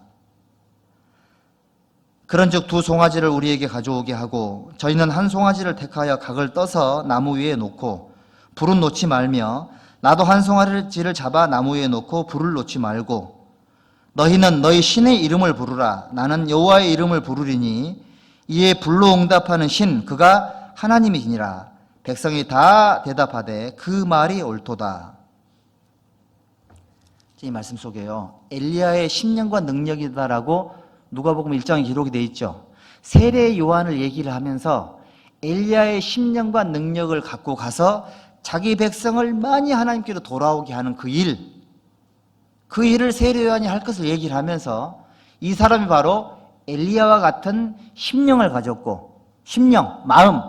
그런즉 두 송아지를 우리에게 가져오게 하고 저희는 한 송아지를 택하여 각을 떠서 나무 위에 놓고 불은 놓지 말며 나도 한 송아지를 잡아 나무 위에 놓고 불을 놓지 말고 너희는 너희 신의 이름을 부르라. 나는 여호와의 이름을 부르리니 이에 불로 응답하는 신 그가 하나님이니라. 백성이 다 대답하되 그 말이 옳도다. 이 말씀 속에요. 엘리야의 심령과 능력이다라고 누가복음 1장에 기록이 되어 있죠. 세례 요한을 얘기를 하면서 엘리야의 심령과 능력을 갖고 가서 자기 백성을 많이 하나님께로 돌아오게 하는 그 일을 세례 요한이 할 것을 얘기를 하면서 이 사람이 바로 엘리야와 같은 심령을 가졌고 마음,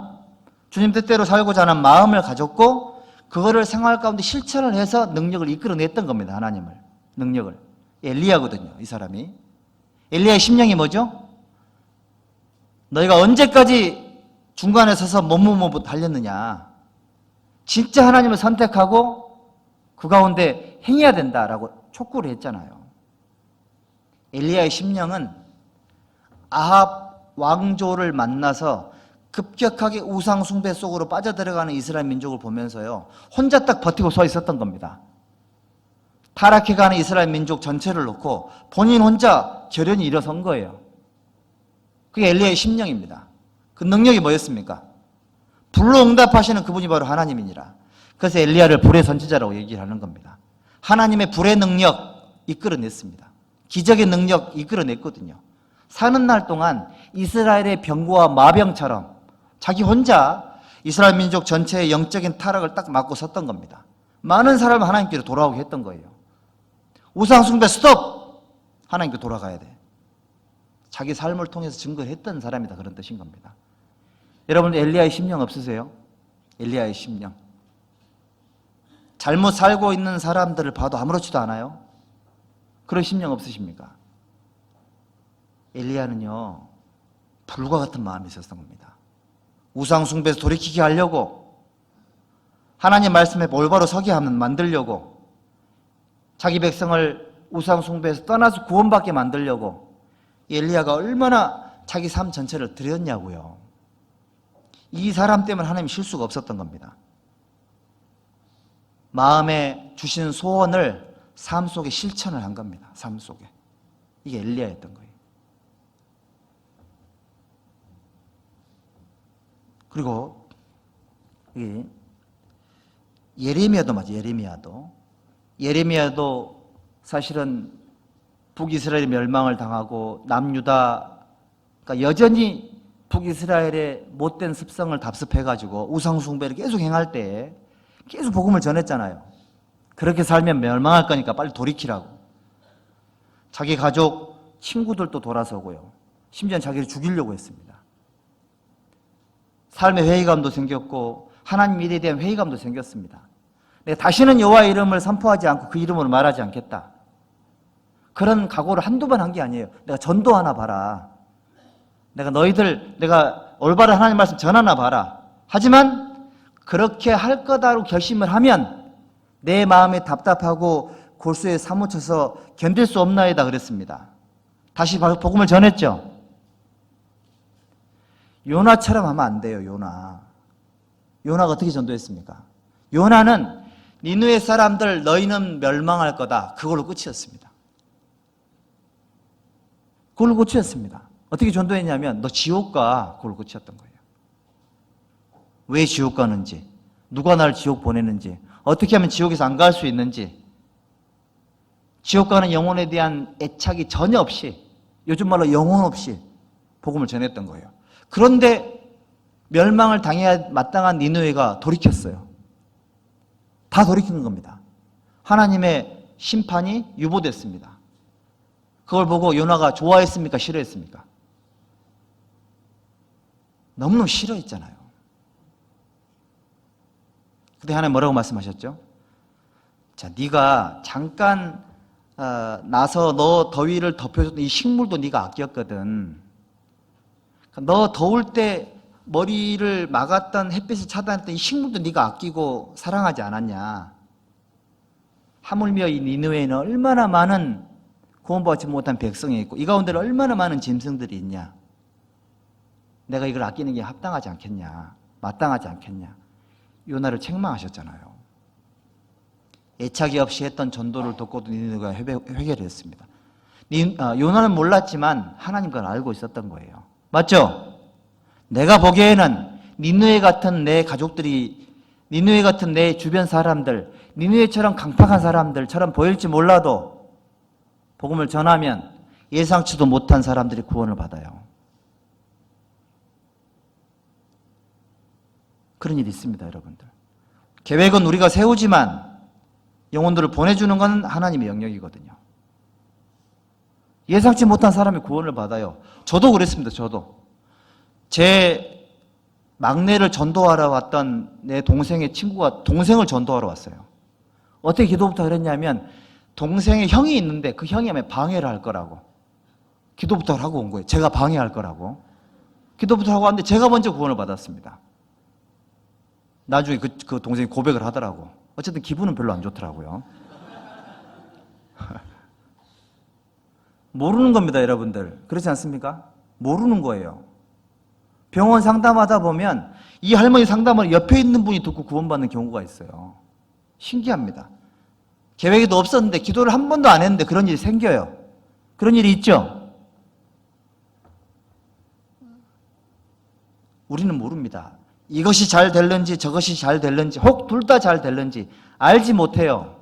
주님 뜻대로 살고자 하는 마음을 가졌고 그거를 생활 가운데 실천을 해서 능력을 이끌어냈던 겁니다. 능력을. 엘리야거든요. 이 사람이. 엘리야의 심령이 뭐죠? 너희가 언제까지 중간에 서서 머뭇머뭇 달렸느냐. 진짜 하나님을 선택하고 그 가운데 행해야 된다라고 촉구를 했잖아요. 엘리야의 심령은 아합 왕조를 만나서 급격하게 우상 숭배 속으로 빠져들어가는 이스라엘 민족을 보면서요. 혼자 딱 버티고 서 있었던 겁니다. 타락해가는 이스라엘 민족 전체를 놓고 본인 혼자 결연히 일어선 거예요. 그게 엘리야의 심령입니다. 그 능력이 뭐였습니까? 불로 응답하시는 그분이 바로 하나님이니라. 그래서 엘리야를 불의 선지자라고 얘기를 하는 겁니다. 하나님의 불의 능력 이끌어냈습니다. 기적의 능력 이끌어냈거든요. 사는 날 동안 이스라엘의 병거와 마병처럼 자기 혼자 이스라엘 민족 전체의 영적인 타락을 딱 막고 섰던 겁니다. 많은 사람을 하나님께로 돌아오게 했던 거예요. 우상 숭배 스톱! 하나님께 돌아가야 돼. 자기 삶을 통해서 증거를 했던 사람이다. 그런 뜻인 겁니다. 여러분 엘리야의 심령 없으세요? 엘리야의 심령. 잘못 살고 있는 사람들을 봐도 아무렇지도 않아요? 그런 심령 없으십니까? 엘리야는요 불과 같은 마음이 있었던 겁니다. 우상 숭배에서 돌이키게 하려고 하나님 말씀에 올바로 서게 하면 만들려고 자기 백성을 우상 숭배에서 떠나서 구원받게 만들려고 엘리야가 얼마나 자기 삶 전체를 드렸냐고요. 이 사람 때문에 하나님이 실수가 없었던 겁니다. 마음에 주신 소원을 삶 속에 실천을 한 겁니다. 삶 속에. 이게 엘리야였던 거예요. 그리고 예레미야도 맞아요. 예레미야도 사실은 북이스라엘의 멸망을 당하고 남유다, 그러니까 여전히 북이스라엘의 못된 습성을 답습해가지고 우상숭배를 계속 행할 때 계속 복음을 전했잖아요. 그렇게 살면 멸망할 거니까 빨리 돌이키라고. 자기 가족, 친구들도 돌아서고요. 심지어는 자기를 죽이려고 했습니다. 삶의 회의감도 생겼고 하나님 일에 대한 회의감도 생겼습니다. 내가 다시는 여호와의 이름을 선포하지 않고 그 이름으로 말하지 않겠다. 그런 각오를 한두 번 한 게 아니에요. 내가 전도하나 봐라. 내가 올바른 하나님 말씀 전하나 봐라. 하지만 그렇게 할 거다로 결심을 하면 내 마음이 답답하고 골수에 사무쳐서 견딜 수 없나이다 그랬습니다. 다시 복음을 전했죠. 요나처럼 하면 안 돼요. 요나가 어떻게 전도했습니까? 요나는 니느웨 사람들 너희는 멸망할 거다. 그걸로 끝이었습니다. 그걸로 끝이었습니다. 어떻게 전도했냐면 너 지옥 가. 그걸로 끝이었던 거예요. 왜 지옥 가는지, 누가 나를 지옥 보내는지, 어떻게 하면 지옥에서 안 갈 수 있는지, 지옥 가는 영혼에 대한 애착이 전혀 없이, 요즘 말로 영혼 없이 복음을 전했던 거예요. 그런데 멸망을 당해야 마땅한 니느웨가 돌이켰어요. 다 돌이키는 겁니다. 하나님의 심판이 유보됐습니다. 그걸 보고 요나가 좋아했습니까? 싫어했습니까? 너무너무 싫어했잖아요. 그때 하나님 뭐라고 말씀하셨죠? 자, 네가 잠깐 나서 너 더위를 덮여줬던 이 식물도 네가 아꼈거든. 너 더울 때 머리를 막았던 햇빛을 차단했던 이 식물도 네가 아끼고 사랑하지 않았냐. 하물며 이 니느웨에는 얼마나 많은 구원받지 못한 백성이 있고 이 가운데는 얼마나 많은 짐승들이 있냐. 내가 이걸 아끼는 게 합당하지 않겠냐, 마땅하지 않겠냐. 요나를 책망하셨잖아요. 애착이 없이 했던 전도를 돕고도 니느웨가 회개를 했습니다. 요나는 몰랐지만 하나님 그걸 알고 있었던 거예요. 맞죠? 내가 보기에는 니느웨 같은 내 가족들이, 니느웨 같은 내 주변 사람들, 니느웨처럼 강팍한 사람들처럼 보일지 몰라도 복음을 전하면 예상치도 못한 사람들이 구원을 받아요. 그런 일이 있습니다, 여러분들. 계획은 우리가 세우지만 영혼들을 보내주는 건 하나님의 영역이거든요. 예상치 못한 사람이 구원을 받아요. 저도 그랬습니다. 저도. 제 막내를 전도하러 왔던 내 동생의 친구가 동생을 전도하러 왔어요. 어떻게 기도부터 그랬냐면 동생의 형이 있는데 그 형이 아마 방해를 할 거라고 기도부터 하고 온 거예요. 제가 방해할 거라고 기도부터 하고 왔는데 제가 먼저 구원을 받았습니다. 나중에 그 동생이 고백을 하더라고. 어쨌든 기분은 별로 안 좋더라고요. 모르는 겁니다, 여러분들. 그렇지 않습니까? 모르는 거예요. 병원 상담하다 보면 이 할머니 상담을 옆에 있는 분이 듣고 구원받는 경우가 있어요. 신기합니다. 계획에도 없었는데 기도를 한 번도 안 했는데 그런 일이 생겨요. 그런 일이 있죠? 우리는 모릅니다. 이것이 잘 될는지 저것이 잘 될는지 혹 둘 다 잘 될는지 알지 못해요.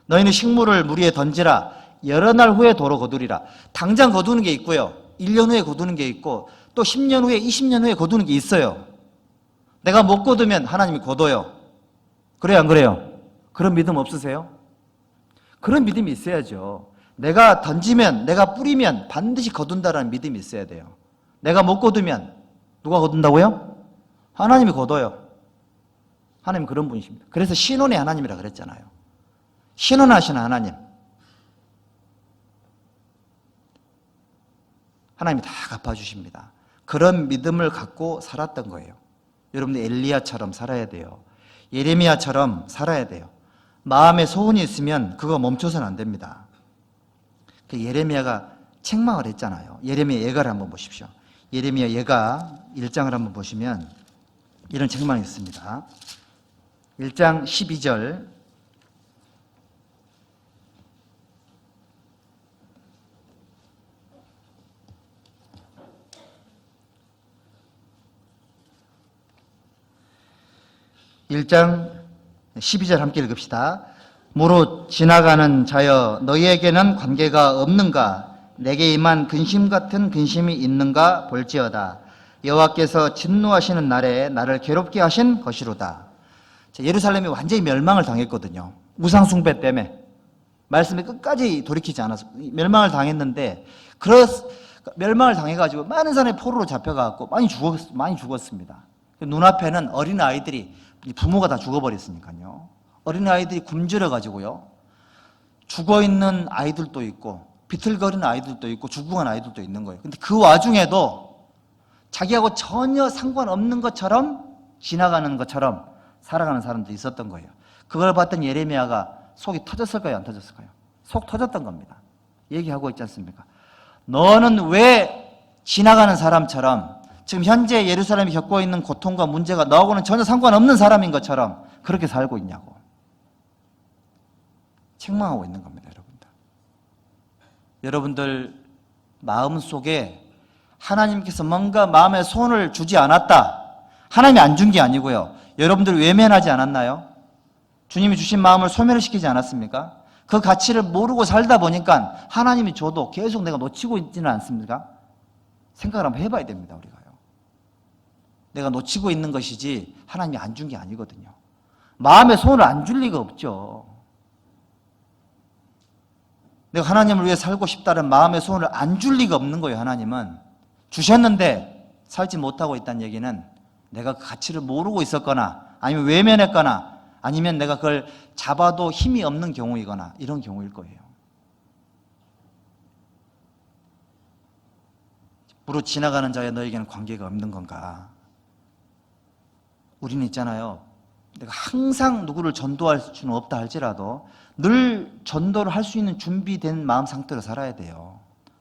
너희는 식물을 물 위에 던지라. 여러 날 후에 도로 거두리라. 당장 거두는 게 있고요. 1년 후에 거두는 게 있고 또 10년 후에 20년 후에 거두는 게 있어요. 내가 못 거두면 하나님이 거둬요. 그래요, 안 그래요? 그런 믿음 없으세요? 그런 믿음이 있어야죠. 내가 던지면, 내가 뿌리면 반드시 거둔다라는 믿음이 있어야 돼요. 내가 못 거두면 누가 거둔다고요? 하나님이 거둬요. 하나님 그런 분이십니다. 그래서 신혼의 하나님이라 그랬잖아요. 신혼하시는 하나님. 하나님이 다 갚아주십니다. 그런 믿음을 갖고 살았던 거예요. 여러분들 엘리야처럼 살아야 돼요. 예레미야처럼 살아야 돼요. 마음에 소원이 있으면 그거 멈춰서는 안 됩니다. 예레미야가 책망을 했잖아요. 예레미야 예가를 한번 보십시오. 예레미야 예가 1장을 한번 보시면 이런 책망이 있습니다. 1장 12절 함께 읽읍시다. 무릇 지나가는 자여 너희에게는 관계가 없는가? 내게 임한 근심 같은 근심이 있는가 볼지어다. 여호와께서 진노하시는 날에 나를 괴롭게 하신 것이로다. 예루살렘이 완전히 멸망을 당했거든요. 우상 숭배 때문에 말씀에 끝까지 돌이키지 않아서 멸망을 당했는데, 멸망을 당해가지고 많은 사람이 포로로 잡혀가고 많이 죽었습니다. 눈앞에는 어린 아이들이, 부모가 다 죽어버렸으니까요. 어린 아이들이 굶주려가지고요, 죽어있는 아이들도 있고 비틀거리는 아이들도 있고 죽어간 아이들도 있는 거예요. 근데 그 와중에도 자기하고 전혀 상관없는 것처럼, 지나가는 것처럼 살아가는 사람들이 있었던 거예요. 그걸 봤던 예레미야가 속이 터졌을까요? 안 터졌을까요? 속 터졌던 겁니다. 얘기하고 있지 않습니까? 너는 왜 지나가는 사람처럼, 지금 현재 예루살렘이 겪고 있는 고통과 문제가 너하고는 전혀 상관없는 사람인 것처럼 그렇게 살고 있냐고 책망하고 있는 겁니다. 여러분들 마음속에 하나님께서 뭔가 마음에 손을 주지 않았다, 하나님이 안 준 게 아니고요, 여러분들 외면하지 않았나요? 주님이 주신 마음을 소멸을 시키지 않았습니까? 그 가치를 모르고 살다 보니까 하나님이 줘도 계속 내가 놓치고 있지는 않습니까? 생각을 한번 해봐야 됩니다. 우리가요, 내가 놓치고 있는 것이지 하나님이 안 준 게 아니거든요. 마음에 손을 안 줄 리가 없죠. 내가 하나님을 위해 살고 싶다는 마음의 소원을 안 줄 리가 없는 거예요. 하나님은 주셨는데 살지 못하고 있다는 얘기는 내가 그 가치를 모르고 있었거나, 아니면 외면했거나, 아니면 내가 그걸 잡아도 힘이 없는 경우이거나, 이런 경우일 거예요. 무릇 지나가는 자여 너에게는 관계가 없는 건가? 우리는 있잖아요, 내가 항상 누구를 전도할 수는 없다 할지라도 늘 전도를 할 수 있는 준비된 마음 상태로 살아야 돼요.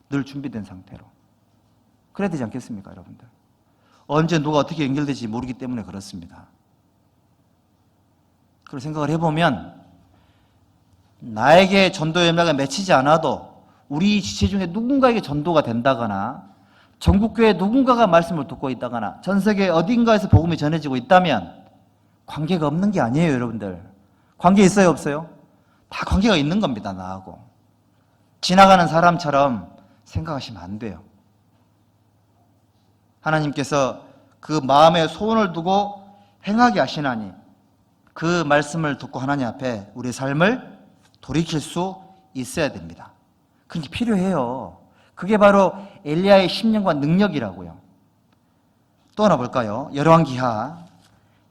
늘 준비된 상태로. 그래야 되지 않겠습니까, 여러분들? 언제 누가 어떻게 연결될지 모르기 때문에 그렇습니다. 그런 생각을 해보면 나에게 전도 연락이 맺히지 않아도 우리 지체 중에 누군가에게 전도가 된다거나, 전국교회 누군가가 말씀을 듣고 있다거나, 전 세계 어딘가에서 복음이 전해지고 있다면 관계가 없는 게 아니에요. 여러분들, 관계 있어요, 없어요? 다 관계가 있는 겁니다. 나하고 지나가는 사람처럼 생각하시면 안 돼요. 하나님께서 그 마음에 소원을 두고 행하게 하시나니 그 말씀을 듣고 하나님 앞에 우리의 삶을 돌이킬 수 있어야 됩니다. 그게 필요해요. 그게 바로 엘리야의 심령과 능력이라고요. 또 하나 볼까요? 열왕기하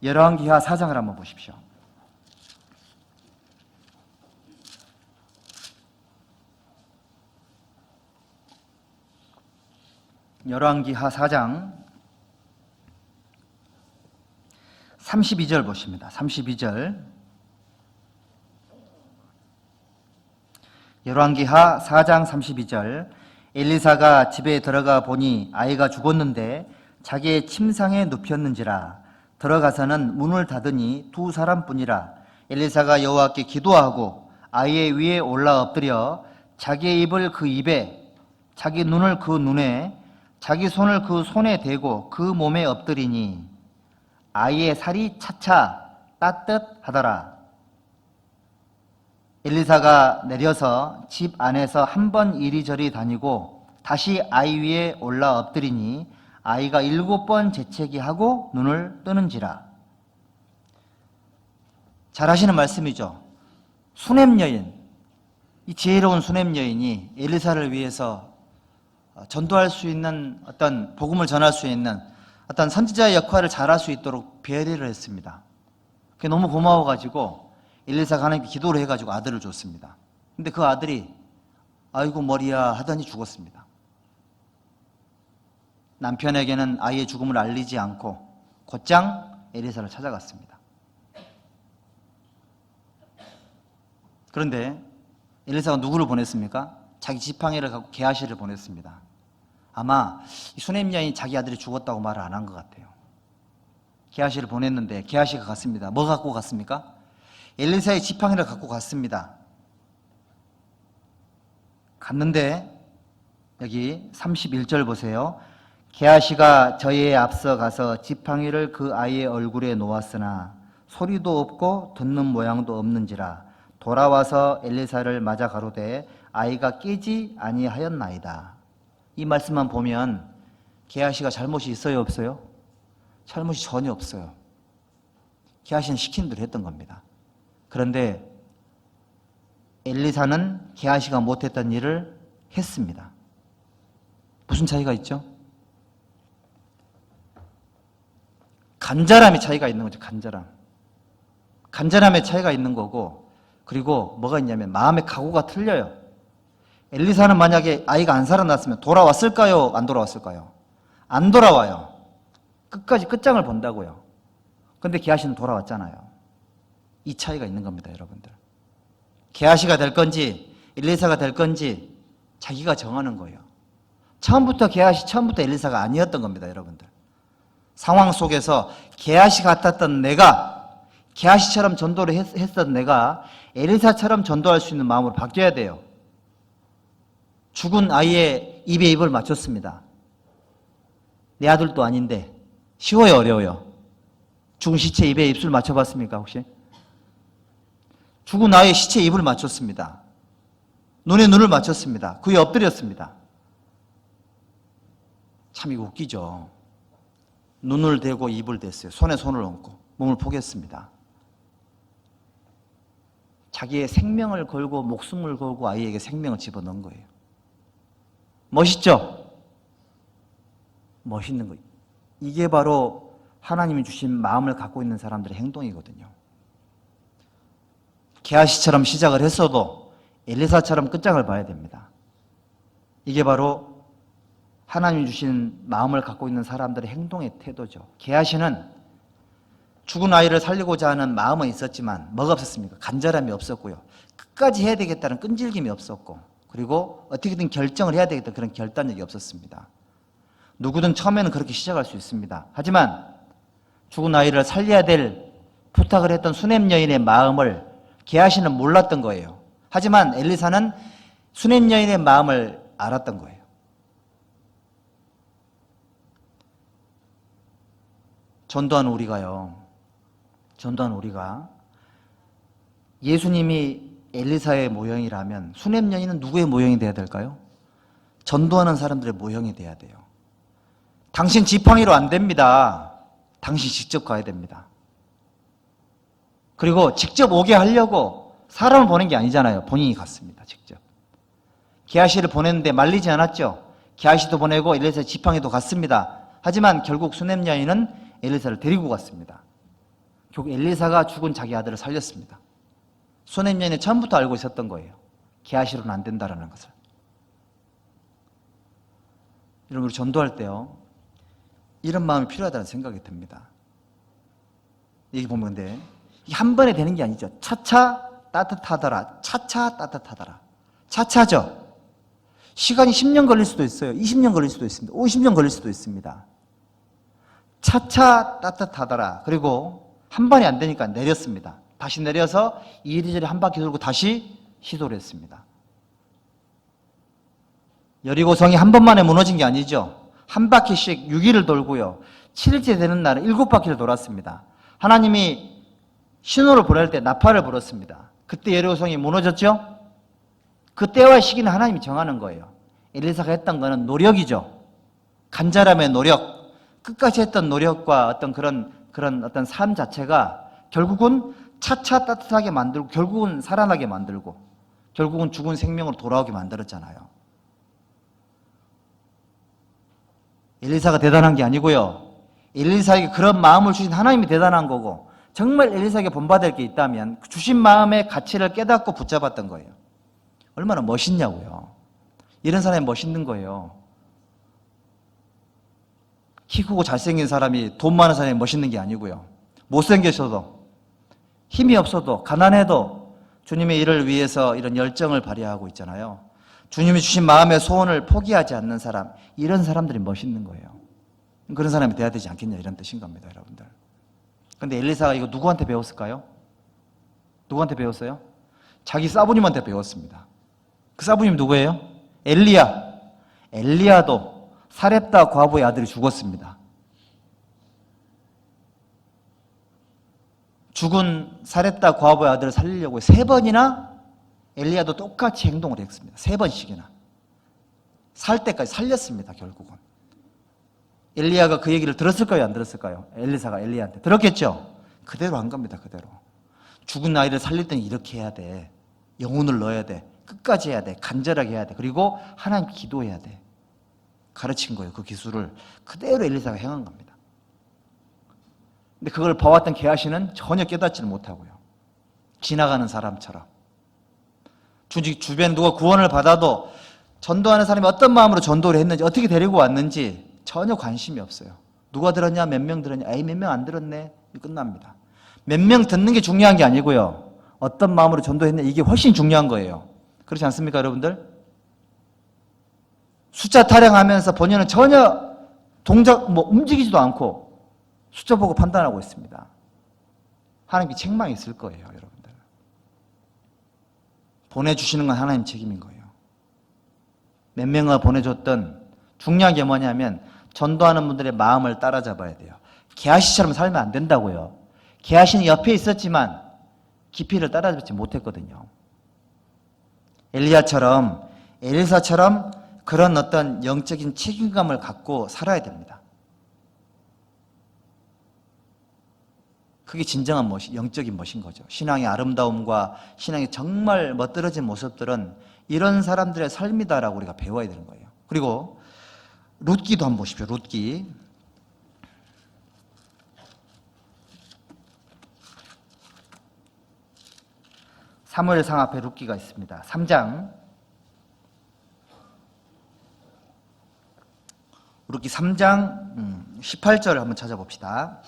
4장을 한번 보십시오. 열왕기하 4장 32절 보십니다. 32절. 열왕기하 4장 32절. 엘리사가 집에 들어가 보니 아이가 죽었는데 자기의 침상에 눕혔는지라. 들어가서는 문을 닫으니 두 사람뿐이라. 엘리사가 여호와께 기도하고 아이의 위에 올라 엎드려 자기의 입을 그 입에, 자기 눈을 그 눈에, 자기 손을 그 손에 대고 그 몸에 엎드리니 아이의 살이 차차 따뜻하더라. 엘리사가 내려서 집 안에서 한 번 이리저리 다니고 다시 아이 위에 올라 엎드리니 아이가 7번 재채기 하고 눈을 뜨는지라. 잘 하시는 말씀이죠. 수냄 여인, 이 지혜로운 수냄 여인이 엘리사를 위해서 전도할 수 있는, 어떤 복음을 전할 수 있는 어떤 선지자의 역할을 잘할 수 있도록 배려를 했습니다. 그게 너무 고마워가지고 엘리사가 하나님께 기도를 해가지고 아들을 줬습니다. 근데 그 아들이 아이고 머리야 하더니 죽었습니다. 남편에게는 아이의 죽음을 알리지 않고 곧장 엘리사를 찾아갔습니다. 그런데 엘리사가 누구를 보냈습니까? 자기 지팡이를 갖고 게하시를 보냈습니다. 아마 이 수넴 여인이 자기 아들이 죽었다고 말을 안 한 것 같아요. 게하시를 보냈는데 게하시가 갔습니다. 뭐 갖고 갔습니까? 엘리사의 지팡이를 갖고 갔습니다. 갔는데 여기 31절 보세요. 게하시가 저희에 앞서 가서 지팡이를 그 아이의 얼굴에 놓았으나 소리도 없고 듣는 모양도 없는지라 돌아와서 엘리사를 맞아 가로되 아이가 깨지 아니하였나이다. 이 말씀만 보면 게하시가 잘못이 있어요, 없어요? 잘못이 전혀 없어요. 게하시는 시킨 대로 했던 겁니다. 그런데 엘리사는 게하시가 못했던 일을 했습니다. 무슨 차이가 있죠? 간절함의 차이가 있는 거죠. 간절함의 차이가 있는 거고, 그리고 뭐가 있냐면 마음의 각오가 틀려요. 엘리사는 만약에 아이가 안 살아났으면 돌아왔을까요? 안 돌아왔을까요? 안 돌아와요. 끝까지 끝장을 본다고요. 그런데 게하시는 돌아왔잖아요. 이 차이가 있는 겁니다, 여러분들. 게하시가 될 건지 엘리사가 될 건지 자기가 정하는 거예요. 처음부터 엘리사가 아니었던 겁니다, 여러분들. 상황 속에서 게하시 같았던 내가, 게하시처럼 전도를 했던 내가 엘리사처럼 전도할 수 있는 마음으로 바뀌어야 돼요. 죽은 아이의 입에 입을 맞췄습니다. 내 아들도 아닌데 쉬워요, 어려워요? 죽은 시체 입에 입술 맞춰봤습니까, 혹시? 죽은 아이의 시체에 입을 맞췄습니다. 눈에 눈을 맞췄습니다. 그에 엎드렸습니다. 참 이거 웃기죠. 눈을 대고 입을 댔어요. 손에 손을 얹고 몸을 포기했습니다. 자기의 생명을 걸고 목숨을 걸고 아이에게 생명을 집어넣은 거예요. 멋있죠? 멋있는 거예요. 이게 바로 하나님이 주신 마음을 갖고 있는 사람들의 행동이거든요. 게하시처럼 시작을 했어도 엘리사처럼 끝장을 봐야 됩니다. 이게 바로 하나님이 주신 마음을 갖고 있는 사람들의 행동의 태도죠. 게하시는 죽은 아이를 살리고자 하는 마음은 있었지만 뭐가 없었습니까? 간절함이 없었고요. 끝까지 해야 되겠다는 끈질김이 없었고, 그리고 어떻게든 결정을 해야 되겠다 그런 결단력이 없었습니다. 누구든 처음에는 그렇게 시작할 수 있습니다. 하지만 죽은 아이를 살려야 될 부탁을 했던 수넴 여인의 마음을 게하시는 몰랐던 거예요. 하지만 엘리사는 수넴 여인의 마음을 알았던 거예요. 전도하는 우리가 예수님이 엘리사의 모형이라면 수넴 여인은 누구의 모형이 돼야 될까요? 전도하는 사람들의 모형이 돼야 돼요. 당신 지팡이로 안 됩니다. 당신 직접 가야 됩니다. 그리고 직접 오게 하려고 사람을 보낸 게 아니잖아요. 본인이 갔습니다. 직접. 게하시를 보냈는데 말리지 않았죠. 게하시도 보내고 엘리사의 지팡이도 갔습니다. 하지만 결국 수넴 여인은 엘리사를 데리고 갔습니다. 결국 엘리사가 죽은 자기 아들을 살렸습니다. 수넴 여인은 처음부터 알고 있었던 거예요. 게하시로는 안 된다라는 것을. 여러분, 우리 전도할 때요, 이런 마음이 필요하다는 생각이 듭니다. 여기 보면 근데 한 번에 되는 게 아니죠. 차차 따뜻하더라. 차차 따뜻하더라. 차차죠. 시간이 10년 걸릴 수도 있어요. 20년 걸릴 수도 있습니다. 50년 걸릴 수도 있습니다. 차차 따뜻하더라. 그리고 한 번이 안 되니까 내렸습니다. 다시 내려서 이리저리 한 바퀴 돌고 다시 시도를 했습니다. 여리고성이 한 번만에 무너진 게 아니죠. 한 바퀴씩 6일을 돌고요. 7일째 되는 날은 7바퀴를 돌았습니다. 하나님이 신호를 보낼 때 나팔을 불었습니다. 그때 여리고성이 무너졌죠? 그때와 시기는 하나님이 정하는 거예요. 엘리사가 했던 거는 노력이죠. 간절함의 노력, 끝까지 했던 노력과 어떤 그런 어떤 삶 자체가 결국은 차차 따뜻하게 만들고, 결국은 살아나게 만들고, 결국은 죽은 생명으로 돌아오게 만들었잖아요. 엘리사가 대단한 게 아니고요. 엘리사에게 그런 마음을 주신 하나님이 대단한 거고, 정말 엘리사에게 본받을 게 있다면 주신 마음의 가치를 깨닫고 붙잡았던 거예요. 얼마나 멋있냐고요. 이런 사람이 멋있는 거예요. 키 크고 잘생긴 사람이, 돈 많은 사람이 멋있는 게 아니고요. 못생겨서도, 힘이 없어도, 가난해도 주님의 일을 위해서 이런 열정을 발휘하고 있잖아요. 주님이 주신 마음의 소원을 포기하지 않는 사람, 이런 사람들이 멋있는 거예요. 그런 사람이 돼야 되지 않겠냐, 이런 뜻인 겁니다, 여러분들. 근데 엘리사가 이거 누구한테 배웠을까요? 누구한테 배웠어요? 자기 사부님한테 배웠습니다. 그 사부님 누구예요? 엘리야. 엘리야도 사렙다 과부의 아들이 죽었습니다. 죽은 사렙다 과부의 아들을 살리려고 3번이나 엘리야도 똑같이 행동을 했습니다. 3번씩이나. 살 때까지 살렸습니다, 결국은. 엘리야가 그 얘기를 들었을까요, 안 들었을까요? 엘리사가 엘리야한테 들었겠죠? 그대로 한 겁니다, 그대로. 죽은 아이를 살릴 때는 이렇게 해야 돼. 영혼을 넣어야 돼. 끝까지 해야 돼. 간절하게 해야 돼. 그리고 하나님 기도해야 돼. 가르친 거예요, 그 기술을. 그대로 엘리사가 행한 겁니다. 근데 그걸 봐왔던 게하시는 전혀 깨닫지를 못하고요. 지나가는 사람처럼. 주변 누가 구원을 받아도 전도하는 사람이 어떤 마음으로 전도를 했는지, 어떻게 데리고 왔는지 전혀 관심이 없어요. 누가 들었냐, 몇 명 들었냐, 에이, 몇 명 안 들었네. 끝납니다. 몇 명 듣는 게 중요한 게 아니고요. 어떤 마음으로 전도했냐, 이게 훨씬 중요한 거예요. 그렇지 않습니까, 여러분들? 숫자 타령하면서 본인은 전혀 움직이지도 않고 숫자 보고 판단하고 있습니다. 하나님께 책망이 있을 거예요, 여러분들. 보내주시는 건 하나님 책임인 거예요. 몇 명을 보내줬던, 중요한 게 뭐냐면 전도하는 분들의 마음을 따라잡아야 돼요. 게하시처럼 살면 안 된다고요. 게하시는 옆에 있었지만 깊이를 따라잡지 못했거든요. 엘리야처럼, 엘리사처럼 그런 어떤 영적인 책임감을 갖고 살아야 됩니다. 그게 진정한 영적인 멋인 거죠. 신앙의 아름다움과 신앙의 정말 멋들어진 모습들은 이런 사람들의 삶이다라고 우리가 배워야 되는 거예요. 그리고 룻기도 한번 보십시오. 룻기. 사무엘상 앞에 룻기가 있습니다. 3장. 룻기 3장 18절을 한번 찾아봅시다.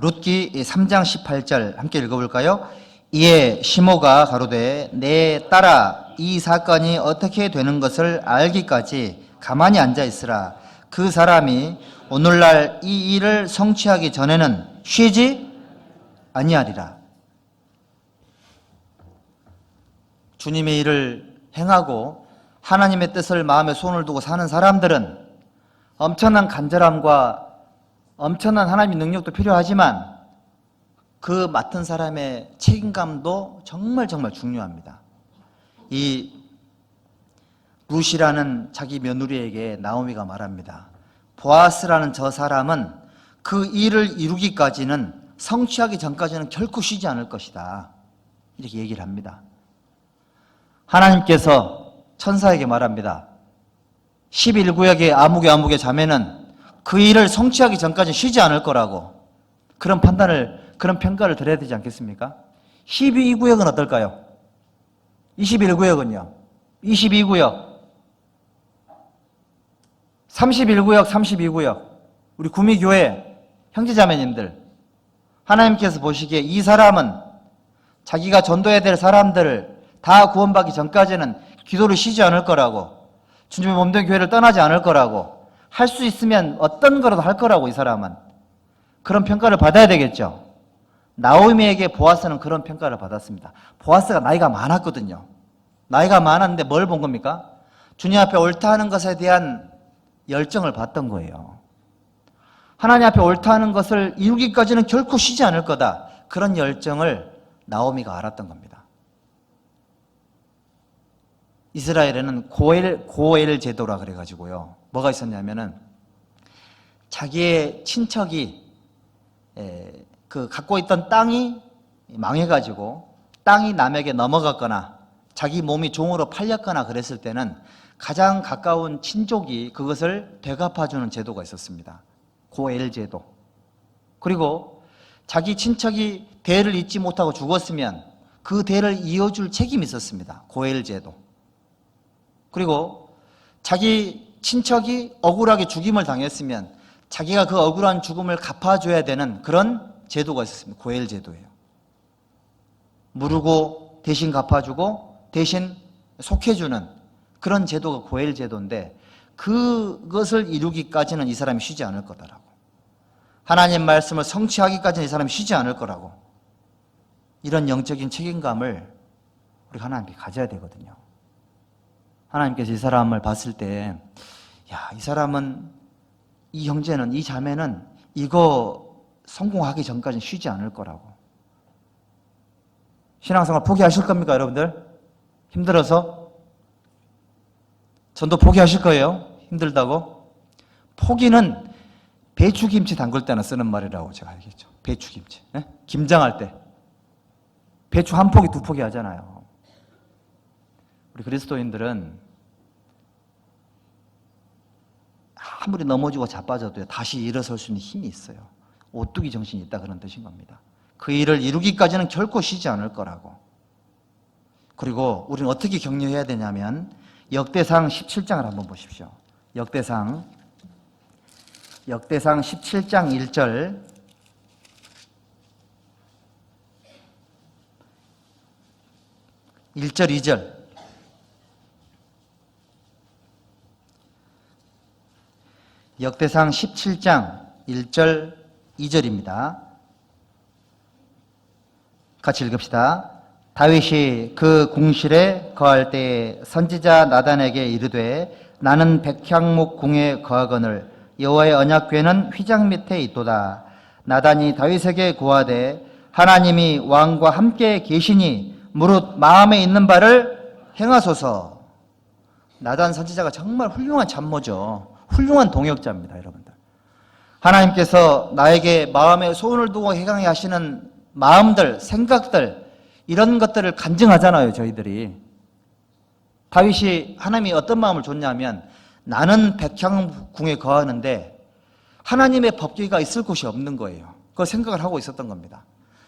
룻기 3장 18절 함께 읽어볼까요? 이에 시므가 가로되 내 딸아 이 사건이 어떻게 되는 것을 알기까지 가만히 앉아 있으라. 그 사람이 오늘날 이 일을 성취하기 전에는 쉬지 아니하리라. 주님의 일을 행하고 하나님의 뜻을 마음에 손을 두고 사는 사람들은 엄청난 간절함과 엄청난 하나님의 능력도 필요하지만 그 맡은 사람의 책임감도 정말 중요합니다. 이 룻이라는 자기 며느리에게 나오미가 말합니다. 보아스라는 저 사람은 그 일을 이루기까지는, 성취하기 전까지는 결코 쉬지 않을 것이다. 이렇게 얘기를 합니다. 하나님께서 천사에게 말합니다. 11구역의 아무개 자매는 그 일을 성취하기 전까지 쉬지 않을 거라고. 그런 평가를 드려야 되지 않겠습니까? 12구역은 어떨까요? 21구역은요? 22구역, 31구역, 32구역. 우리 구미교회 형제자매님들, 하나님께서 보시기에 이 사람은 자기가 전도해야 될 사람들을 다 구원받기 전까지는 기도를 쉬지 않을 거라고, 주님의 몸된 교회를 떠나지 않을 거라고, 할 수 있으면 어떤 거라도 할 거라고, 이 사람은. 그런 평가를 받아야 되겠죠. 나오미에게 보아스는 그런 평가를 받았습니다. 보아스가 나이가 많았거든요. 나이가 많았는데 뭘 본 겁니까? 주님 앞에 옳다 하는 것에 대한 열정을 봤던 거예요. 하나님 앞에 옳다 하는 것을 이루기까지는 결코 쉬지 않을 거다. 그런 열정을 나오미가 알았던 겁니다. 이스라엘에는 고엘 제도라 그래가지고요. 뭐가 있었냐면은 자기의 친척이 갖고 있던 땅이 망해가지고 땅이 남에게 넘어갔거나 자기 몸이 종으로 팔렸거나 그랬을 때는 가장 가까운 친족이 그것을 되갚아주는 제도가 있었습니다. 고엘 제도. 그리고 자기 친척이 대를 잇지 못하고 죽었으면 그 대를 이어줄 책임이 있었습니다. 고엘 제도. 그리고 자기 친척이 억울하게 죽임을 당했으면 자기가 그 억울한 죽음을 갚아줘야 되는 그런 제도가 있었습니다. 고엘 제도예요. 물르고 대신 갚아주고 대신 속해주는 그런 제도가 고엘 제도인데 그것을 이루기까지는 이 사람이 쉬지 않을 거다라고. 하나님 말씀을 성취하기까지는 이 사람이 쉬지 않을 거라고. 이런 영적인 책임감을 우리가 하나님께 가져야 되거든요. 하나님께서 이 사람을 봤을 때, 야, 이 사람은, 이 형제는, 이 자매는 이거 성공하기 전까지는 쉬지 않을 거라고. 신앙생활 포기하실 겁니까, 여러분들? 힘들어서? 전도 포기하실 거예요? 힘들다고? 포기는 배추김치 담글 때나 쓰는 말이라고 제가 알겠죠. 배추김치. 네? 김장할 때. 배추 한 포기, 두 포기 하잖아요. 우리 그리스도인들은 아무리 넘어지고 자빠져도 다시 일어설 수 있는 힘이 있어요. 오뚜기 정신이 있다 그런 뜻인 겁니다. 그 일을 이루기까지는 결코 쉬지 않을 거라고. 그리고 우리는 어떻게 격려해야 되냐면 역대상 17장을 한번 보십시오. 역대상 17장 1절 1절 2절 역대상 17장 1절 2절입니다. 같이 읽읍시다. 다윗이 그 궁실에 거할 때 선지자 나단에게 이르되 나는 백향목 궁에 거하거늘 여호와의 언약궤는 휘장 밑에 있도다. 나단이 다윗에게 고하되 하나님이 왕과 함께 계시니 무릇 마음에 있는 바를 행하소서. 나단 선지자가 정말 훌륭한 참모죠. 훌륭한 동역자입니다, 여러분들. 하나님께서 나에게 마음에 소원을 두고 행하게 하시는 마음들, 생각들, 이런 것들을 간증하잖아요, 저희들이. 다윗이 하나님이 어떤 마음을 줬냐면 나는 백향궁에 거하는데 하나님의 법궤가 있을 곳이 없는 거예요. 그걸 생각을 하고 있었던 겁니다.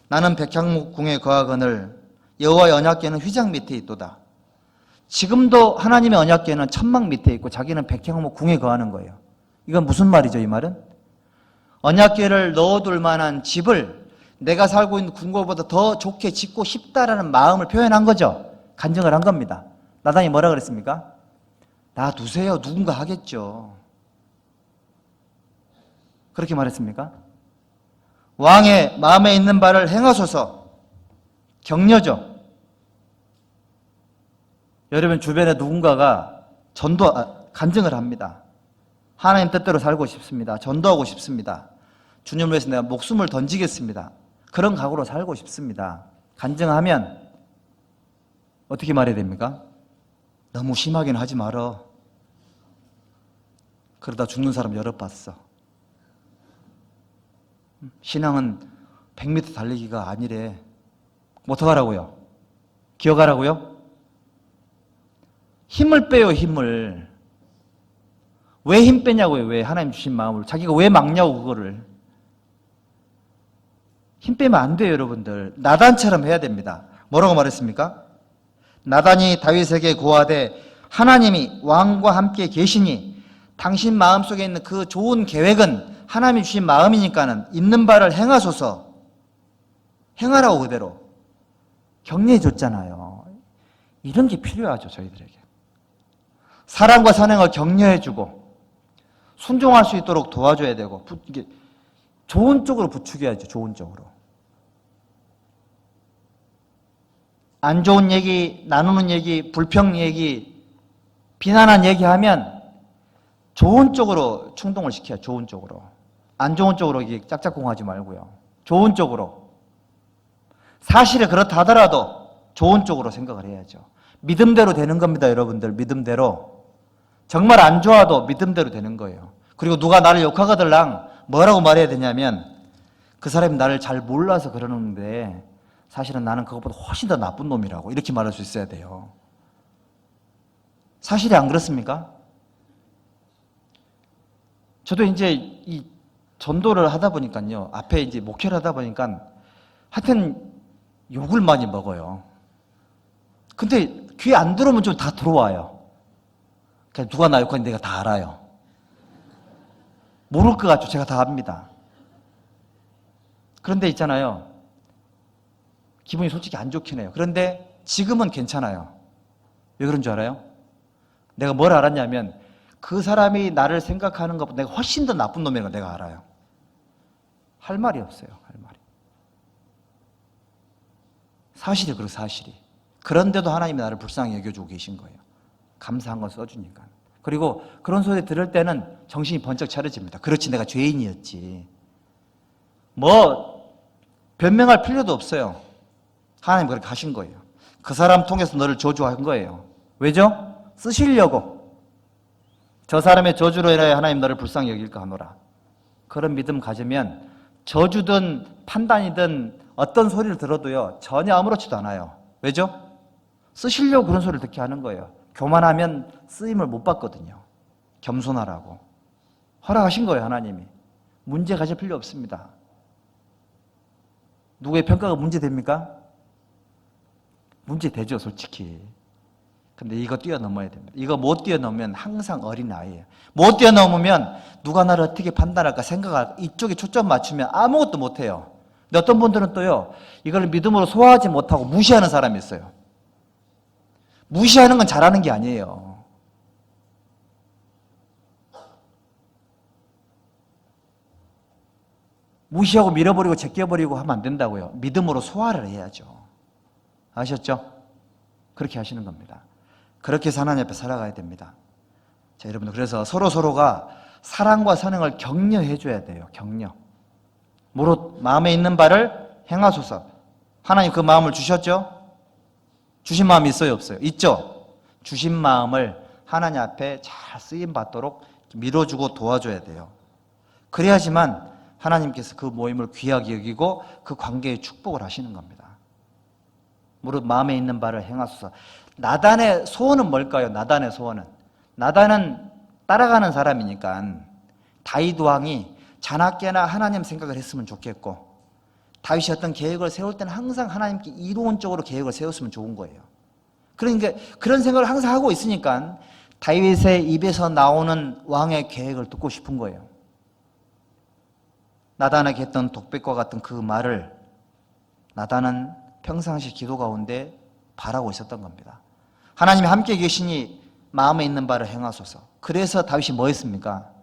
나는 백향궁에 거하거늘 여호와의 언약궤는 휘장 밑에 있도다. 지금도 하나님의 언약궤는 천막 밑에 있고 자기는 백향목 궁에 거하는 거예요. 이건 무슨 말이죠, 이 말은? 언약궤를 넣어둘 만한 집을 내가 살고 있는 궁궐보다 더 좋게 짓고 싶다라는 마음을 표현한 거죠. 간증을 한 겁니다. 나단이 뭐라 그랬습니까? 놔두세요. 누군가 하겠죠. 그렇게 말했습니까? 왕의 마음에 있는 바를 행하소서. 격려죠. 여러분 주변에 누군가가 간증을 합니다. 하나님 뜻대로 살고 싶습니다. 전도하고 싶습니다. 주님을 위해서 내가 목숨을 던지겠습니다. 그런 각오로 살고 싶습니다. 간증하면 어떻게 말해야 됩니까? 너무 심하게는 하지 말어. 그러다 죽는 사람 여러 봤어. 신앙은 100m 달리기가 아니래. 어떡하라고요? 기억하라고요? 힘을 빼요, 힘을. 왜 힘 빼냐고요, 왜? 하나님 주신 마음을. 자기가 왜 막냐고, 그거를. 힘 빼면 안 돼요, 여러분들. 나단처럼 해야 됩니다. 뭐라고 말했습니까? 나단이 다윗에게 고하되 하나님이 왕과 함께 계시니 당신 마음속에 있는 그 좋은 계획은 하나님이 주신 마음이니까는 있는 바를 행하소서. 행하라고 그대로. 격려해 줬잖아요. 이런 게 필요하죠, 저희들에게. 사랑과 선행을 격려해주고 순종할 수 있도록 도와줘야 되고 이게 좋은 쪽으로 부추겨야죠. 좋은 쪽으로. 안 좋은 얘기, 나누는 얘기, 불평 얘기, 비난한 얘기하면 좋은 쪽으로 충동을 시켜요. 좋은 쪽으로. 안 좋은 쪽으로 이게 짝짝꿍하지 말고요. 좋은 쪽으로. 사실이 그렇다 하더라도 좋은 쪽으로 생각을 해야죠. 믿음대로 되는 겁니다, 여러분들. 믿음대로. 정말 안 좋아도 믿음대로 되는 거예요. 그리고 누가 나를 욕하거들랑 뭐라고 말해야 되냐면 그 사람이 나를 잘 몰라서 그러는데 사실은 나는 그것보다 훨씬 더 나쁜 놈이라고 이렇게 말할 수 있어야 돼요. 사실이 안 그렇습니까? 저도 이제 이 전도를 하다 보니까요. 앞에 이제 목회를 하다 보니까 하여튼 욕을 많이 먹어요. 근데 귀에 안 들어오면 좀 다 들어와요. 그러니까 누가 나 욕하는지 내가 다 알아요. 모를 것 같죠. 제가 다 압니다. 그런데 있잖아요. 기분이 솔직히 안 좋긴 해요. 그런데 지금은 괜찮아요. 왜 그런 줄 알아요? 내가 뭘 알았냐면 그 사람이 나를 생각하는 것보다 내가 훨씬 더 나쁜 놈이라는 걸 내가 알아요. 할 말이 없어요. 할 말이. 사실이 그렇고 사실이. 그런데도 하나님이 나를 불쌍히 여겨주고 계신 거예요. 감사한 걸 써주니까. 그리고 그런 소리 들을 때는 정신이 번쩍 차려집니다. 그렇지, 내가 죄인이었지. 뭐 변명할 필요도 없어요. 하나님 그렇게 하신 거예요. 그 사람 통해서 너를 저주한 거예요. 왜죠? 쓰시려고. 저 사람의 저주로 인하여 하나님 너를 불쌍히 여길까 하노라. 그런 믿음 가지면 저주든 판단이든 어떤 소리를 들어도요 전혀 아무렇지도 않아요. 왜죠? 쓰시려고 그런 소리를 듣게 하는 거예요. 교만하면 쓰임을 못 받거든요. 겸손하라고 허락하신 거예요. 하나님이. 문제 가질 필요 없습니다. 누구의 평가가 문제됩니까? 문제되죠, 솔직히. 근데 이거 뛰어넘어야 됩니다. 이거 못 뛰어넘으면 항상 어린아이예요. 못 뛰어넘으면 누가 나를 어떻게 판단할까 생각할까 이쪽에 초점 맞추면 아무것도 못해요. 근데 어떤 분들은 또요 이걸 믿음으로 소화하지 못하고 무시하는 사람이 있어요. 무시하는 건 잘하는 게 아니에요. 무시하고 밀어버리고 제껴버리고 하면 안 된다고요. 믿음으로 소화를 해야죠. 아셨죠? 그렇게 하시는 겁니다. 그렇게 해서 하나님 앞에 살아가야 됩니다. 자, 여러분들 그래서 서로가 사랑과 선행을 격려해 줘야 돼요. 격려. 무릇 마음에 있는 바를 행하소서. 하나님 그 마음을 주셨죠? 주신 마음이 있어요, 없어요? 있죠? 주신 마음을 하나님 앞에 잘 쓰임 받도록 밀어주고 도와줘야 돼요. 그래야지만 하나님께서 그 모임을 귀하게 여기고 그 관계에 축복을 하시는 겁니다. 무릇 마음에 있는 바를 행하소서. 나단의 소원은 뭘까요? 나단의 소원은. 나단은 따라가는 사람이니까 다윗 왕이 자나깨나 하나님 생각을 했으면 좋겠고 다윗이 어떤 계획을 세울 때는 항상 하나님께 이론적으로 계획을 세웠으면 좋은 거예요. 그러니까 그런 생각을 항상 하고 있으니까 다윗의 입에서 나오는 왕의 계획을 듣고 싶은 거예요. 나단에게 했던 독백과 같은 그 말을 나단은 평상시 기도 가운데 바라고 있었던 겁니다. 하나님이 함께 계시니 마음에 있는 바를 행하소서. 그래서 다윗이 뭐 했습니까?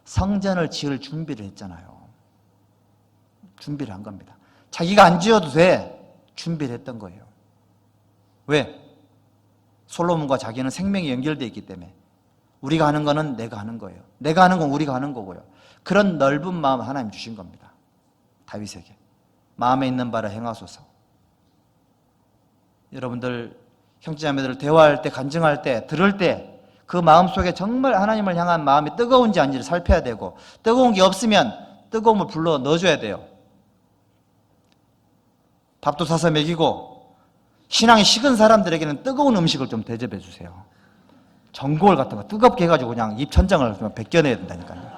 성전을 지을 준비를 했잖아요. 준비를 한 겁니다. 자기가 안 지어도 돼. 준비를 했던 거예요. 왜? 솔로몬과 자기는 생명이 연결되어 있기 때문에 우리가 하는 거는 내가 하는 거예요. 내가 하는 건 우리가 하는 거고요. 그런 넓은 마음 하나님 주신 겁니다. 다윗에게. 마음에 있는 바를 행하소서. 여러분들 형제자매들 대화할 때 간증할 때 들을 때 그 마음속에 정말 하나님을 향한 마음이 뜨거운지 아닌지를 살펴야 되고 뜨거운 게 없으면 뜨거움을 불러 넣어줘야 돼요. 밥도 사서 먹이고 신앙이 식은 사람들에게는 뜨거운 음식을 좀 대접해 주세요. 전골 같은 거 뜨겁게 해가지고 그냥 입 천장을 벗겨내야 된다니까요.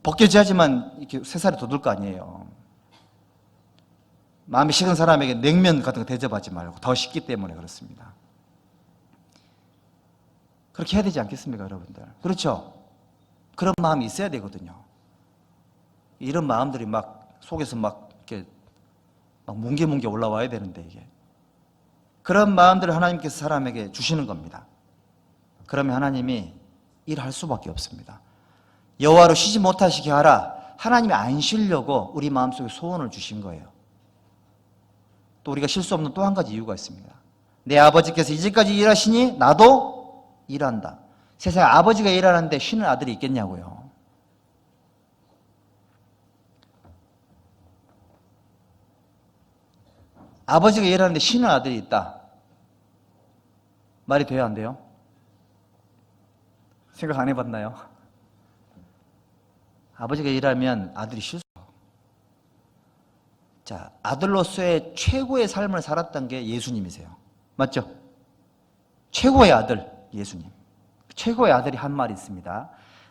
벗겨져야지만 이렇게 새살이 돋을 거 아니에요. 마음이 식은 사람에게 냉면 같은 거 대접하지 말고 더 식기 때문에 그렇습니다. 그렇게 해야 되지 않겠습니까, 여러분들? 그렇죠? 그런 마음이 있어야 되거든요. 이런 마음들이 막 속에서 막 이렇게 막 뭉게뭉게 올라와야 되는데 이게 그런 마음들을 하나님께서 사람에게 주시는 겁니다. 그러면 하나님이 일할 수밖에 없습니다. 여호와로 쉬지 못하시게 하라. 하나님이 안 쉬려고 우리 마음속에 소원을 주신 거예요. 또 우리가 쉴 수 없는 또 한 가지 이유가 있습니다. 내 아버지께서 이제까지 일하시니 나도 일한다. 세상에 아버지가 일하는데 쉬는 아들이 있겠냐고요. 아버지가 일하는데 쉬는 아들이 있다. 말이 돼요, 안 돼요? 생각 안 해봤나요? 아버지가 일하면 아들이 쉴 수 없어요. 자, 아들로서의 최고의 삶을 살았던 게 예수님이세요. 맞죠? 최고의 아들, 예수님. 최고의 아들이 한 말이 있습니다.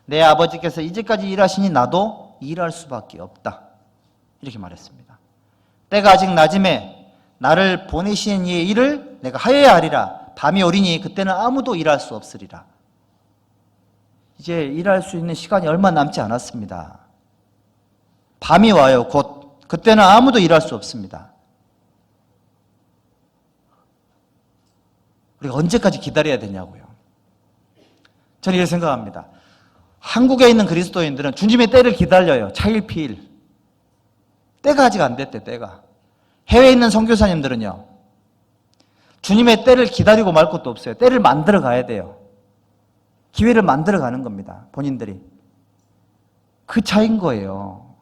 내 아버지께서 이제까지 일하시니 나도 일할 수밖에 없다. 이렇게 말했습니다. 때가 아직 낮음에 나를 보내시는 이의 일을 내가 하여야 하리라. 밤이 오리니 그때는 아무도 일할 수 없으리라. 이제 일할 수 있는 시간이 얼마 남지 않았습니다. 밤이 와요, 곧. 그때는 아무도 일할 수 없습니다. 우리가 언제까지 기다려야 되냐고요. 저는 이렇게 생각합니다. 한국에 있는 그리스도인들은 주님의 때를 기다려요. 차일피일. 때가 아직 안 됐대, 때가. 해외에 있는 선교사님들은요, 주님의 때를 기다리고 말 것도 없어요. 때를 만들어 가야 돼요. 기회를 만들어 가는 겁니다. 본인들이. 그 차이인 거예요.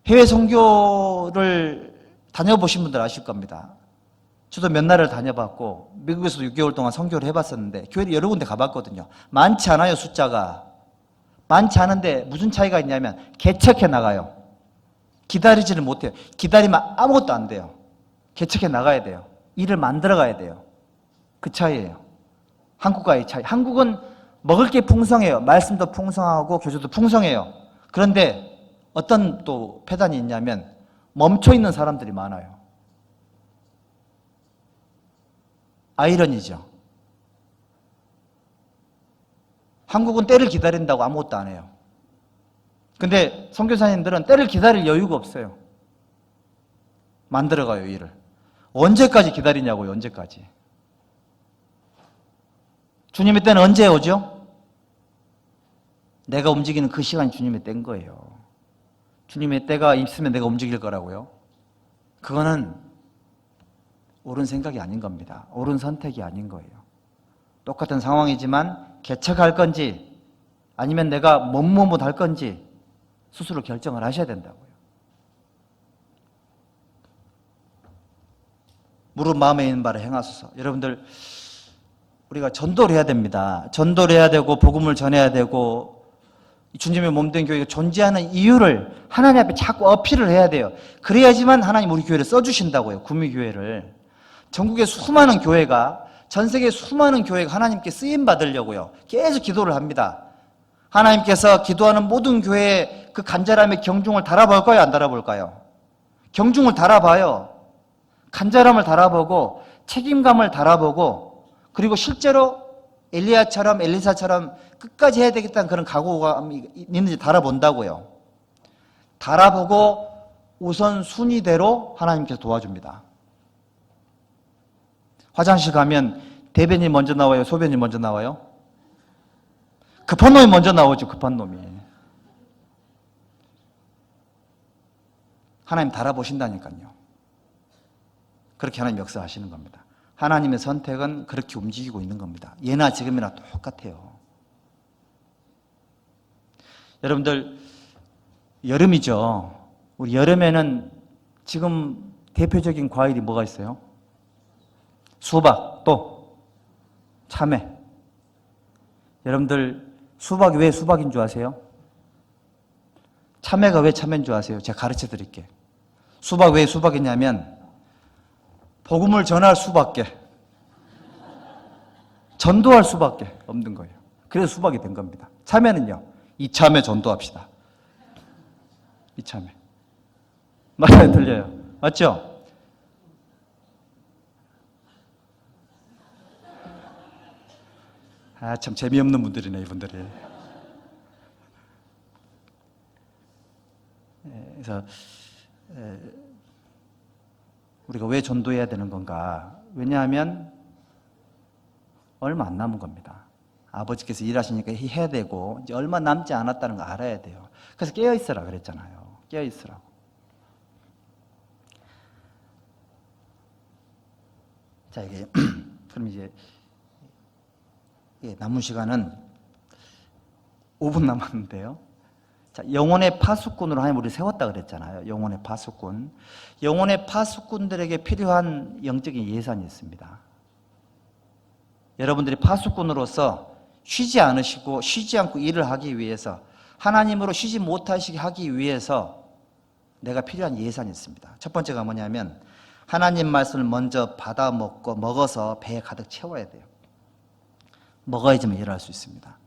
해외 선교를 다녀보신 분들 아실 겁니다. 저도 몇 날을 다녀봤고 미국에서도 6개월 동안 선교를 해봤었는데 교회를 여러 군데 가봤거든요. 많지 않아요, 숫자가. 많지 않은데 무슨 차이가 있냐면 개척해 나가요. 기다리지를 못해요. 기다리면 아무것도 안 돼요. 개척해 나가야 돼요. 일을 만들어 가야 돼요. 그 차이예요. 한국과의 차이. 한국은 먹을 게 풍성해요. 말씀도 풍성하고 교주도 풍성해요. 그런데 어떤 또 폐단이 있냐면 멈춰 있는 사람들이 많아요. 아이러니죠. 한국은 때를 기다린다고 아무것도 안 해요. 근데 선교사님들은 때를 기다릴 여유가 없어요. 만들어가요, 일을. 언제까지 기다리냐고요, 언제까지. 주님의 때는 언제 오죠? 내가 움직이는 그 시간이 주님의 때인 거예요. 주님의 때가 있으면 내가 움직일 거라고요. 그거는 옳은 생각이 아닌 겁니다. 옳은 선택이 아닌 거예요. 똑같은 상황이지만 개척할 건지 아니면 내가 뭐뭐 할 건지 스스로 결정을 하셔야 된다고요. 무릇 마음에 있는 바를 행하소서. 여러분들, 우리가 전도를 해야 됩니다. 전도를 해야 되고 복음을 전해야 되고 주님의 몸된 교회가 존재하는 이유를 하나님 앞에 자꾸 어필을 해야 돼요. 그래야지만 하나님 우리 교회를 써주신다고요. 구미교회를. 전국의 수많은 교회가, 전 세계 수많은 교회가 하나님께 쓰임 받으려고요. 계속 기도를 합니다. 하나님께서 기도하는 모든 교회의 그 간절함의 경중을 달아볼까요? 안 달아볼까요? 경중을 달아봐요. 간절함을 달아보고 책임감을 달아보고 그리고 실제로 엘리야처럼 엘리사처럼 끝까지 해야 되겠다는 그런 각오가 있는지 달아본다고요. 달아보고 우선 순위대로 하나님께서 도와줍니다. 화장실 가면 대변이 먼저 나와요? 소변이 먼저 나와요? 급한 놈이 먼저 나오죠. 급한 놈이. 하나님 달아보신다니까요. 그렇게 하나님 역사하시는 겁니다. 하나님의 선택은 그렇게 움직이고 있는 겁니다. 예나 지금이나 똑같아요. 여러분들, 여름이죠. 우리 여름에는 지금 대표적인 과일이 뭐가 있어요? 수박, 또 참외. 여러분들, 수박이 왜 수박인 줄 아세요? 참외가 왜 참외인 줄 아세요? 제가 가르쳐 드릴게요. 수박 왜 수박이냐면 복음을 전할 수밖에, 전도할 수밖에 없는 거예요. 그래서 수박이 된 겁니다. 참외는요, 이참에 전도합시다. 이참에. 맞아요, 들려요? 맞죠? 아, 참 재미없는 분들이네, 이분들이. 그래서 우리가 왜 전도해야 되는 건가? 왜냐하면 얼마 안 남은 겁니다. 아버지께서 일하시니까 해야 되고 이제 얼마 남지 않았다는 거 알아야 돼요. 그래서 깨어있으라 그랬잖아요. 깨어있으라고. 자, 이게 그럼 이제 남은 시간은 5분 남았는데요. 자, 영혼의 파수꾼으로 하나님 우리 세웠다 그랬잖아요. 영혼의 파수꾼. 영혼의 파수꾼들에게 필요한 영적인 예산이 있습니다. 여러분들이 파수꾼으로서 쉬지 않으시고 쉬지 않고 일을 하기 위해서 하나님으로 쉬지 못하시게 하기 위해서 내가 필요한 예산이 있습니다. 첫 번째가 뭐냐면 하나님 말씀을 먼저 받아 먹어서 배에 가득 채워야 돼요. 먹어야지만 일할 수 있습니다.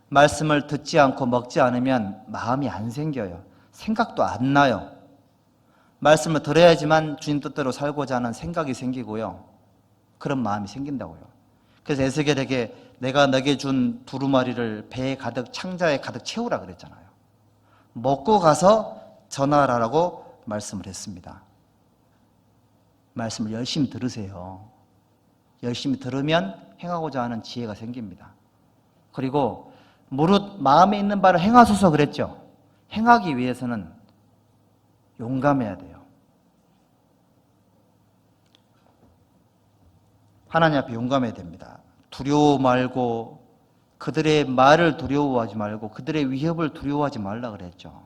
말씀을 듣지 않고 먹지 않으면 마음이 안 생겨요. 생각도 안 나요. 말씀을 들어야지만 주님 뜻대로 살고자 하는 생각이 생기고요. 그런 마음이 생긴다고요. 그래서 에스겔에게 내가 너에게 준 두루마리를 배에 가득 창자에 가득 채우라 그랬잖아요. 먹고 가서 전하라라고 말씀을 했습니다. 말씀을 열심히 들으세요. 열심히 들으면 행하고자 하는 지혜가 생깁니다. 그리고 무릇 마음에 있는 바를 행하소서 그랬죠. 행하기 위해서는 용감해야 돼요. 하나님 앞에 용감해야 됩니다. 두려워 말고 그들의 말을 두려워하지 말고 그들의 위협을 두려워하지 말라 그랬죠.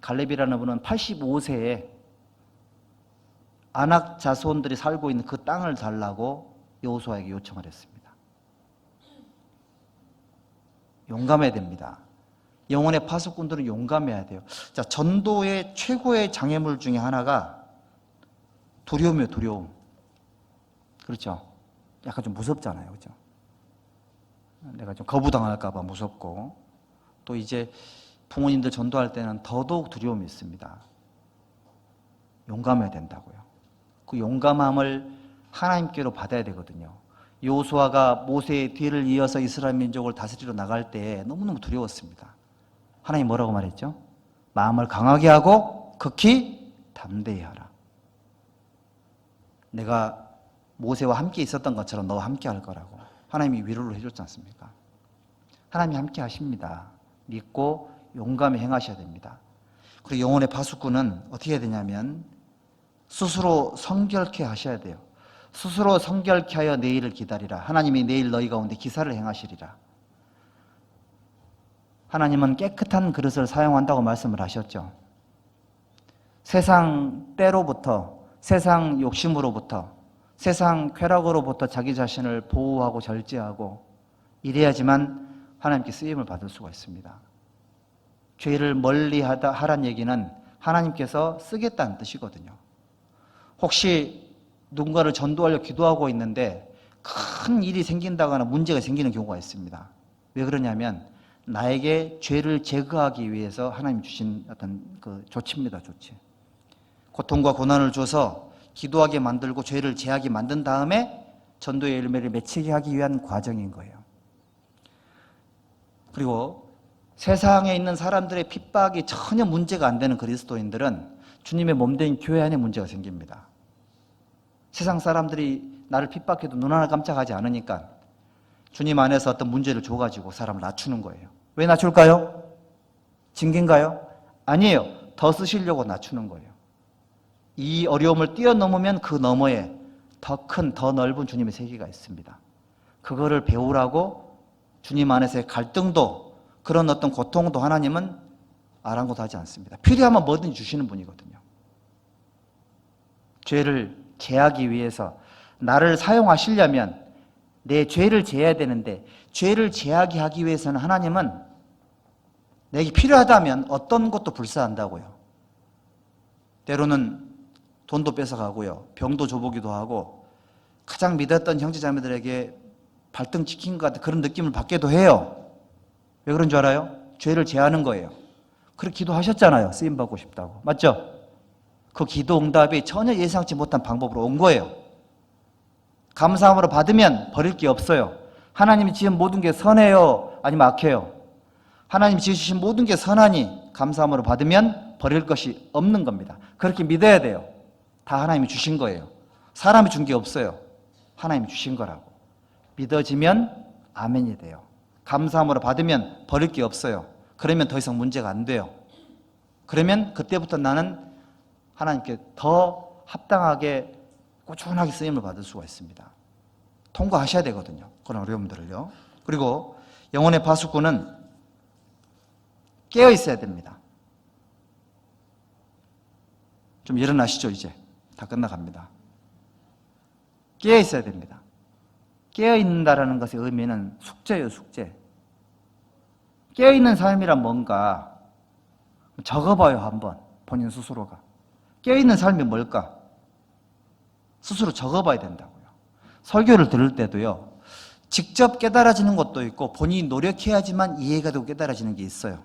갈렙이라는 분은 85세에 아낙 자손들이 살고 있는 그 땅을 달라고 여호수아에게 요청을 했습니다. 용감해야 됩니다. 영혼의 파수꾼들은 용감해야 돼요. 자, 전도의 최고의 장애물 중에 하나가 두려움이에요, 두려움. 그렇죠? 약간 좀 무섭잖아요, 그렇죠? 내가 좀 거부당할까봐 무섭고, 또 이제 부모님들 전도할 때는 더더욱 두려움이 있습니다. 용감해야 된다고요. 그 용감함을 하나님께로 받아야 되거든요. 여호수아가 모세의 뒤를 이어서 이스라엘 민족을 다스리러 나갈 때 너무너무 두려웠습니다. 하나님 뭐라고 말했죠? 마음을 강하게 하고 극히 담대히 하라. 내가 모세와 함께 있었던 것처럼 너와 함께 할 거라고 하나님이 위로를 해줬지 않습니까? 하나님이 함께 하십니다. 믿고 용감히 행하셔야 됩니다. 그리고 영혼의 파수꾼은 어떻게 해야 되냐면 스스로 성결케 하셔야 돼요. 스스로 성결케 하여 내일을 기다리라. 하나님이 내일 너희 가운데 기사를 행하시리라. 하나님은 깨끗한 그릇을 사용한다고 말씀을 하셨죠. 세상 때로부터, 세상 욕심으로부터, 세상 쾌락으로부터 자기 자신을 보호하고 절제하고 이래야지만 하나님께 쓰임을 받을 수가 있습니다. 죄를 멀리 하란 얘기는 하나님께서 쓰겠다는 뜻이거든요. 혹시 누군가를 전도하려 기도하고 있는데 큰 일이 생긴다거나 문제가 생기는 경우가 있습니다. 왜 그러냐면 나에게 죄를 제거하기 위해서 하나님 주신 어떤 그 조치입니다, 조치. 고통과 고난을 줘서 기도하게 만들고 죄를 제하게 만든 다음에 전도의 열매를 맺히게 하기 위한 과정인 거예요. 그리고 세상에 있는 사람들의 핍박이 전혀 문제가 안 되는 그리스도인들은 주님의 몸된 교회 안에 문제가 생깁니다. 세상 사람들이 나를 핍박해도 눈 하나 깜짝하지 않으니까 주님 안에서 어떤 문제를 줘가지고 사람을 낮추는 거예요. 왜 낮출까요? 징계인가요? 아니에요. 더 쓰시려고 낮추는 거예요. 이 어려움을 뛰어넘으면 그 너머에 더 큰, 더 넓은 주님의 세계가 있습니다. 그거를 배우라고 주님 안에서의 갈등도 그런 어떤 고통도 하나님은 아랑곳하지 않습니다. 필요하면 뭐든지 주시는 분이거든요. 죄를 제하기 위해서 나를 사용하시려면 내 죄를 제해야 되는데 죄를 제하게 하기 위해서는 하나님은 내게 필요하다면 어떤 것도 불사한다고요. 때로는 돈도 뺏어가고요. 병도 줘보기도 하고 가장 믿었던 형제자매들에게 발등 찍힌 것 같은 그런 느낌을 받기도 해요. 왜 그런 줄 알아요? 죄를 제하는 거예요. 그렇게 기도하셨잖아요. 쓰임받고 싶다고. 맞죠? 그 기도 응답이 전혀 예상치 못한 방법으로 온 거예요. 감사함으로 받으면 버릴 게 없어요. 하나님이 지은 모든 게 선해요? 아니면 악해요? 하나님이 지으신 모든 게 선하니 감사함으로 받으면 버릴 것이 없는 겁니다. 그렇게 믿어야 돼요. 다 하나님이 주신 거예요. 사람이 준 게 없어요. 하나님이 주신 거라고. 믿어지면 아멘이 돼요. 감사함으로 받으면 버릴 게 없어요. 그러면 더 이상 문제가 안 돼요. 그러면 그때부터 나는 하나님께 더 합당하게 꾸준하게 쓰임을 받을 수가 있습니다. 통과하셔야 되거든요. 그런 어려움들을요. 그리고 영혼의 파수꾼은 깨어 있어야 됩니다. 좀 일어나시죠, 이제. 다 끝나갑니다. 깨어 있어야 됩니다. 깨어 있는다라는 것의 의미는 숙제예요, 숙제. 깨어 있는 삶이란 뭔가 적어봐요, 한번. 본인 스스로가. 깨어 있는 삶이 뭘까? 스스로 적어봐야 된다고요. 설교를 들을 때도요, 직접 깨달아지는 것도 있고 본인이 노력해야지만 이해가 되고 깨달아지는 게 있어요.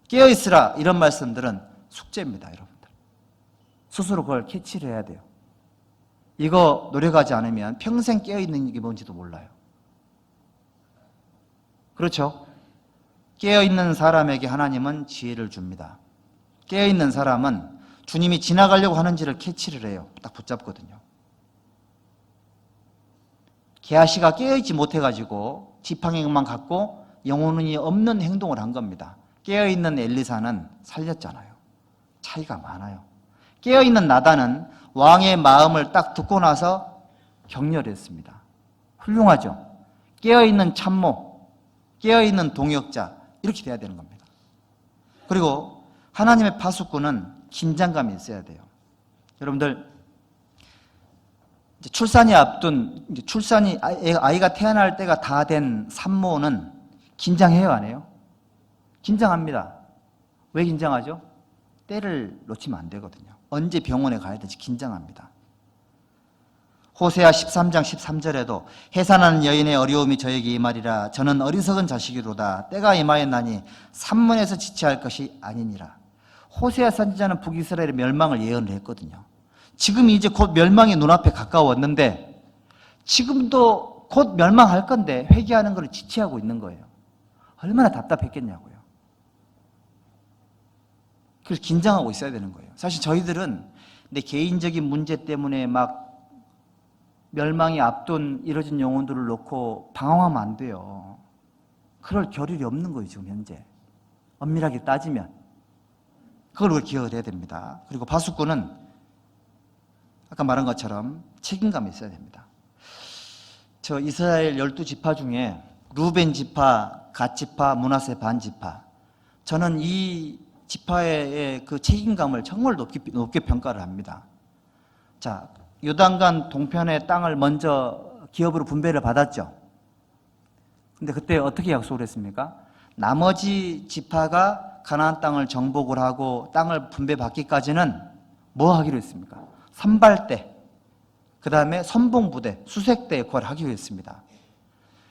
깨어 있으라 이런 말씀들은 숙제입니다, 여러분들. 스스로 그걸 캐치를 해야 돼요. 이거 노력하지 않으면 평생 깨어있는 게 뭔지도 몰라요. 그렇죠? 깨어있는 사람에게 하나님은 지혜를 줍니다. 깨어있는 사람은 주님이 지나가려고 하는지를 캐치를 해요. 딱 붙잡거든요. 게하시가 깨어있지 못해가지고 지팡이만 갖고 영혼이 없는 행동을 한 겁니다. 깨어있는 엘리사는 살렸잖아요. 차이가 많아요. 깨어있는 나단은 왕의 마음을 딱 듣고 나서 격렬했습니다. 훌륭하죠? 깨어있는 참모, 깨어있는 동역자, 이렇게 돼야 되는 겁니다. 그리고 하나님의 파수꾼은 긴장감이 있어야 돼요. 여러분들, 이제 출산이 앞둔, 아이가 태어날 때가 다 된 산모는 긴장해요, 안 해요? 긴장합니다. 왜 긴장하죠? 때를 놓치면 안 되거든요. 언제 병원에 가야 될지 긴장합니다. 호세아 13장 13절에도 해산하는 여인의 어려움이 저에게 임하리라. 저는 어리석은 자식이로다. 때가 임하였나니 산문에서 지체할 것이 아니니라. 호세아 선지자는 북이스라엘의 멸망을 예언을 했거든요. 지금 이제 곧 멸망이 눈앞에 가까웠는데 지금도 곧 멸망할 건데 회개하는 것을 지체하고 있는 거예요. 얼마나 답답했겠냐고요. 그래서 긴장하고 있어야 되는 거예요. 사실 저희들은 내 개인적인 문제 때문에 막 멸망이 앞둔 이뤄진 영혼들을 놓고 방황하면 안 돼요. 그럴 겨를이 없는 거예요, 지금 현재. 엄밀하게 따지면. 그걸 우리가 기억을 해야 됩니다. 그리고 파수꾼은 아까 말한 것처럼 책임감이 있어야 됩니다. 저 이스라엘 12지파 중에 루벤 지파, 갓 지파, 므낫세 반 지파, 저는 이 지파의 그 책임감을 정말 높게 평가를 합니다. 자, 요단강 동편의 땅을 먼저 기업으로 분배를 받았죠. 근데 그때 어떻게 약속을 했습니까? 나머지 지파가 가나안 땅을 정복을 하고 땅을 분배받기까지는 뭐 하기로 했습니까? 선발대, 그 다음에 선봉부대, 수색대 역할을 하기로 했습니다.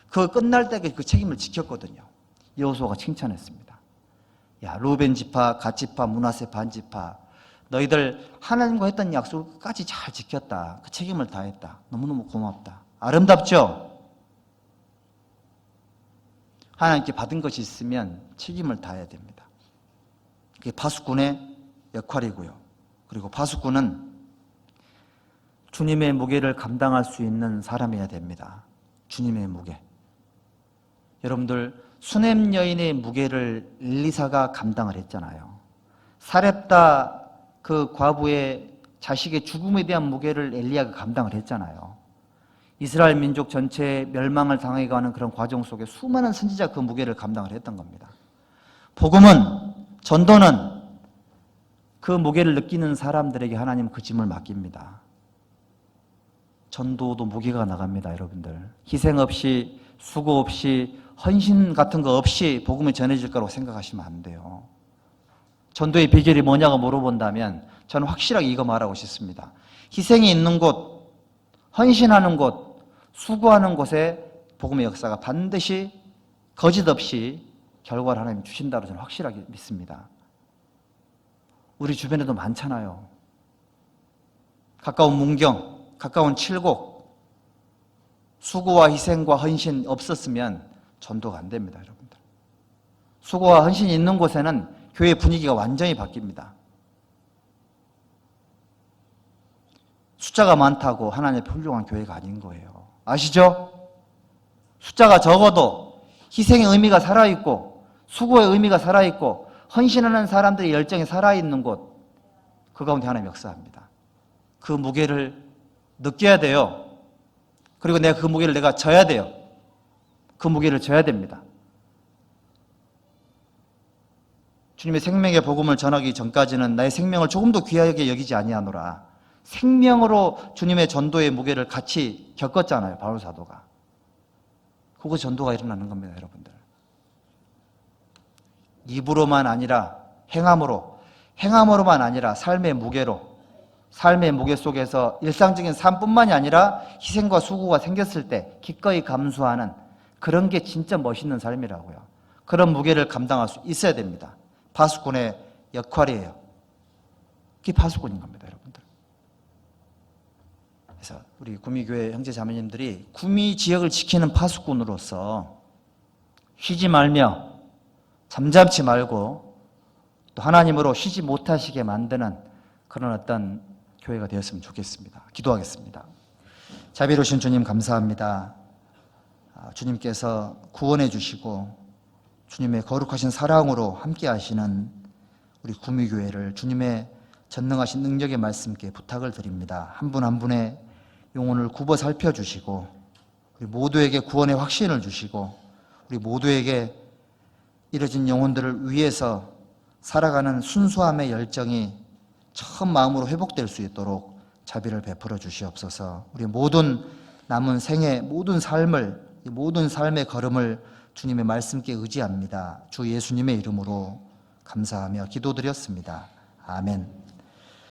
그 끝날 때까지 그 책임을 지켰거든요. 여호수아가 칭찬했습니다. 야, 루벤 지파, 갓 지파, 므낫세 반 지파, 너희들 하나님과 했던 약속을 끝까지 잘 지켰다. 그 책임을 다했다. 너무너무 고맙다. 아름답죠? 하나님께 받은 것이 있으면 책임을 다해야 됩니다. 그게 파수꾼의 역할이고요. 그리고 파수꾼은 주님의 무게를 감당할 수 있는 사람이어야 됩니다. 주님의 무게. 여러분들, 수넴 여인의 무게를 엘리사가 감당을 했잖아요. 사렙다 그 과부의 자식의 죽음에 대한 무게를 엘리야가 감당을 했잖아요. 이스라엘 민족 전체의 멸망을 당해가는 그런 과정 속에 수많은 선지자가 그 무게를 감당을 했던 겁니다. 복음은, 전도는 그 무게를 느끼는 사람들에게 하나님은 그 짐을 맡깁니다. 전도도 무게가 나갑니다, 여러분들. 희생 없이, 수고 없이, 헌신 같은 거 없이 복음이 전해질 거라고 생각하시면 안 돼요. 전도의 비결이 뭐냐고 물어본다면 저는 확실하게 이거 말하고 싶습니다. 희생이 있는 곳, 헌신하는 곳, 수고하는 곳에 복음의 역사가 반드시 거짓 없이 결과를 하나님 주신다고 저는 확실하게 믿습니다. 우리 주변에도 많잖아요. 가까운 문경, 가까운 칠곡, 수고와 희생과 헌신 없었으면 전도가 안 됩니다, 여러분들. 수고와 헌신이 있는 곳에는 교회 분위기가 완전히 바뀝니다. 숫자가 많다고 하나님의 훌륭한 교회가 아닌 거예요. 아시죠? 숫자가 적어도 희생의 의미가 살아있고 수고의 의미가 살아있고 헌신하는 사람들의 열정이 살아있는 곳, 그 가운데 하나님 역사합니다. 그 무게를 느껴야 돼요. 그리고 내가 그 무게를 내가 져야 돼요. 그 무게를 져야 됩니다. 주님의 생명의 복음을 전하기 전까지는 나의 생명을 조금도 귀하게 여기지 아니하노라. 생명으로 주님의 전도의 무게를 같이 겪었잖아요, 바울 사도가. 그거 전도가 일어나는 겁니다, 여러분들. 입으로만 아니라 행함으로만 아니라 삶의 무게로, 삶의 무게 속에서 일상적인 삶뿐만이 아니라 희생과 수고가 생겼을 때 기꺼이 감수하는 그런 게 진짜 멋있는 삶이라고요. 그런 무게를 감당할 수 있어야 됩니다. 파수꾼의 역할이에요. 그게 파수꾼인 겁니다, 여러분들. 그래서 우리 구미교회 형제 자매님들이 구미 지역을 지키는 파수꾼으로서 쉬지 말며 잠잠치 말고 또 하나님으로 쉬지 못하시게 만드는 그런 어떤 교회가 되었으면 좋겠습니다. 기도하겠습니다. 자비로우신 주님 감사합니다. 주님께서 구원해 주시고 주님의 거룩하신 사랑으로 함께 하시는 우리 구미교회를 주님의 전능하신 능력의 말씀께 부탁을 드립니다. 한 분 한 분의 영혼을 굽어 살펴주시고 우리 모두에게 구원의 확신을 주시고 우리 모두에게 이뤄진 영혼들을 위해서 살아가는 순수함의 열정이 처음 마음으로 회복될 수 있도록 자비를 베풀어 주시옵소서. 우리 모든 남은 생애 모든 삶을 이 모든 삶의 걸음을 주님의 말씀께 의지합니다. 주 예수님의 이름으로 감사하며 기도드렸습니다. 아멘.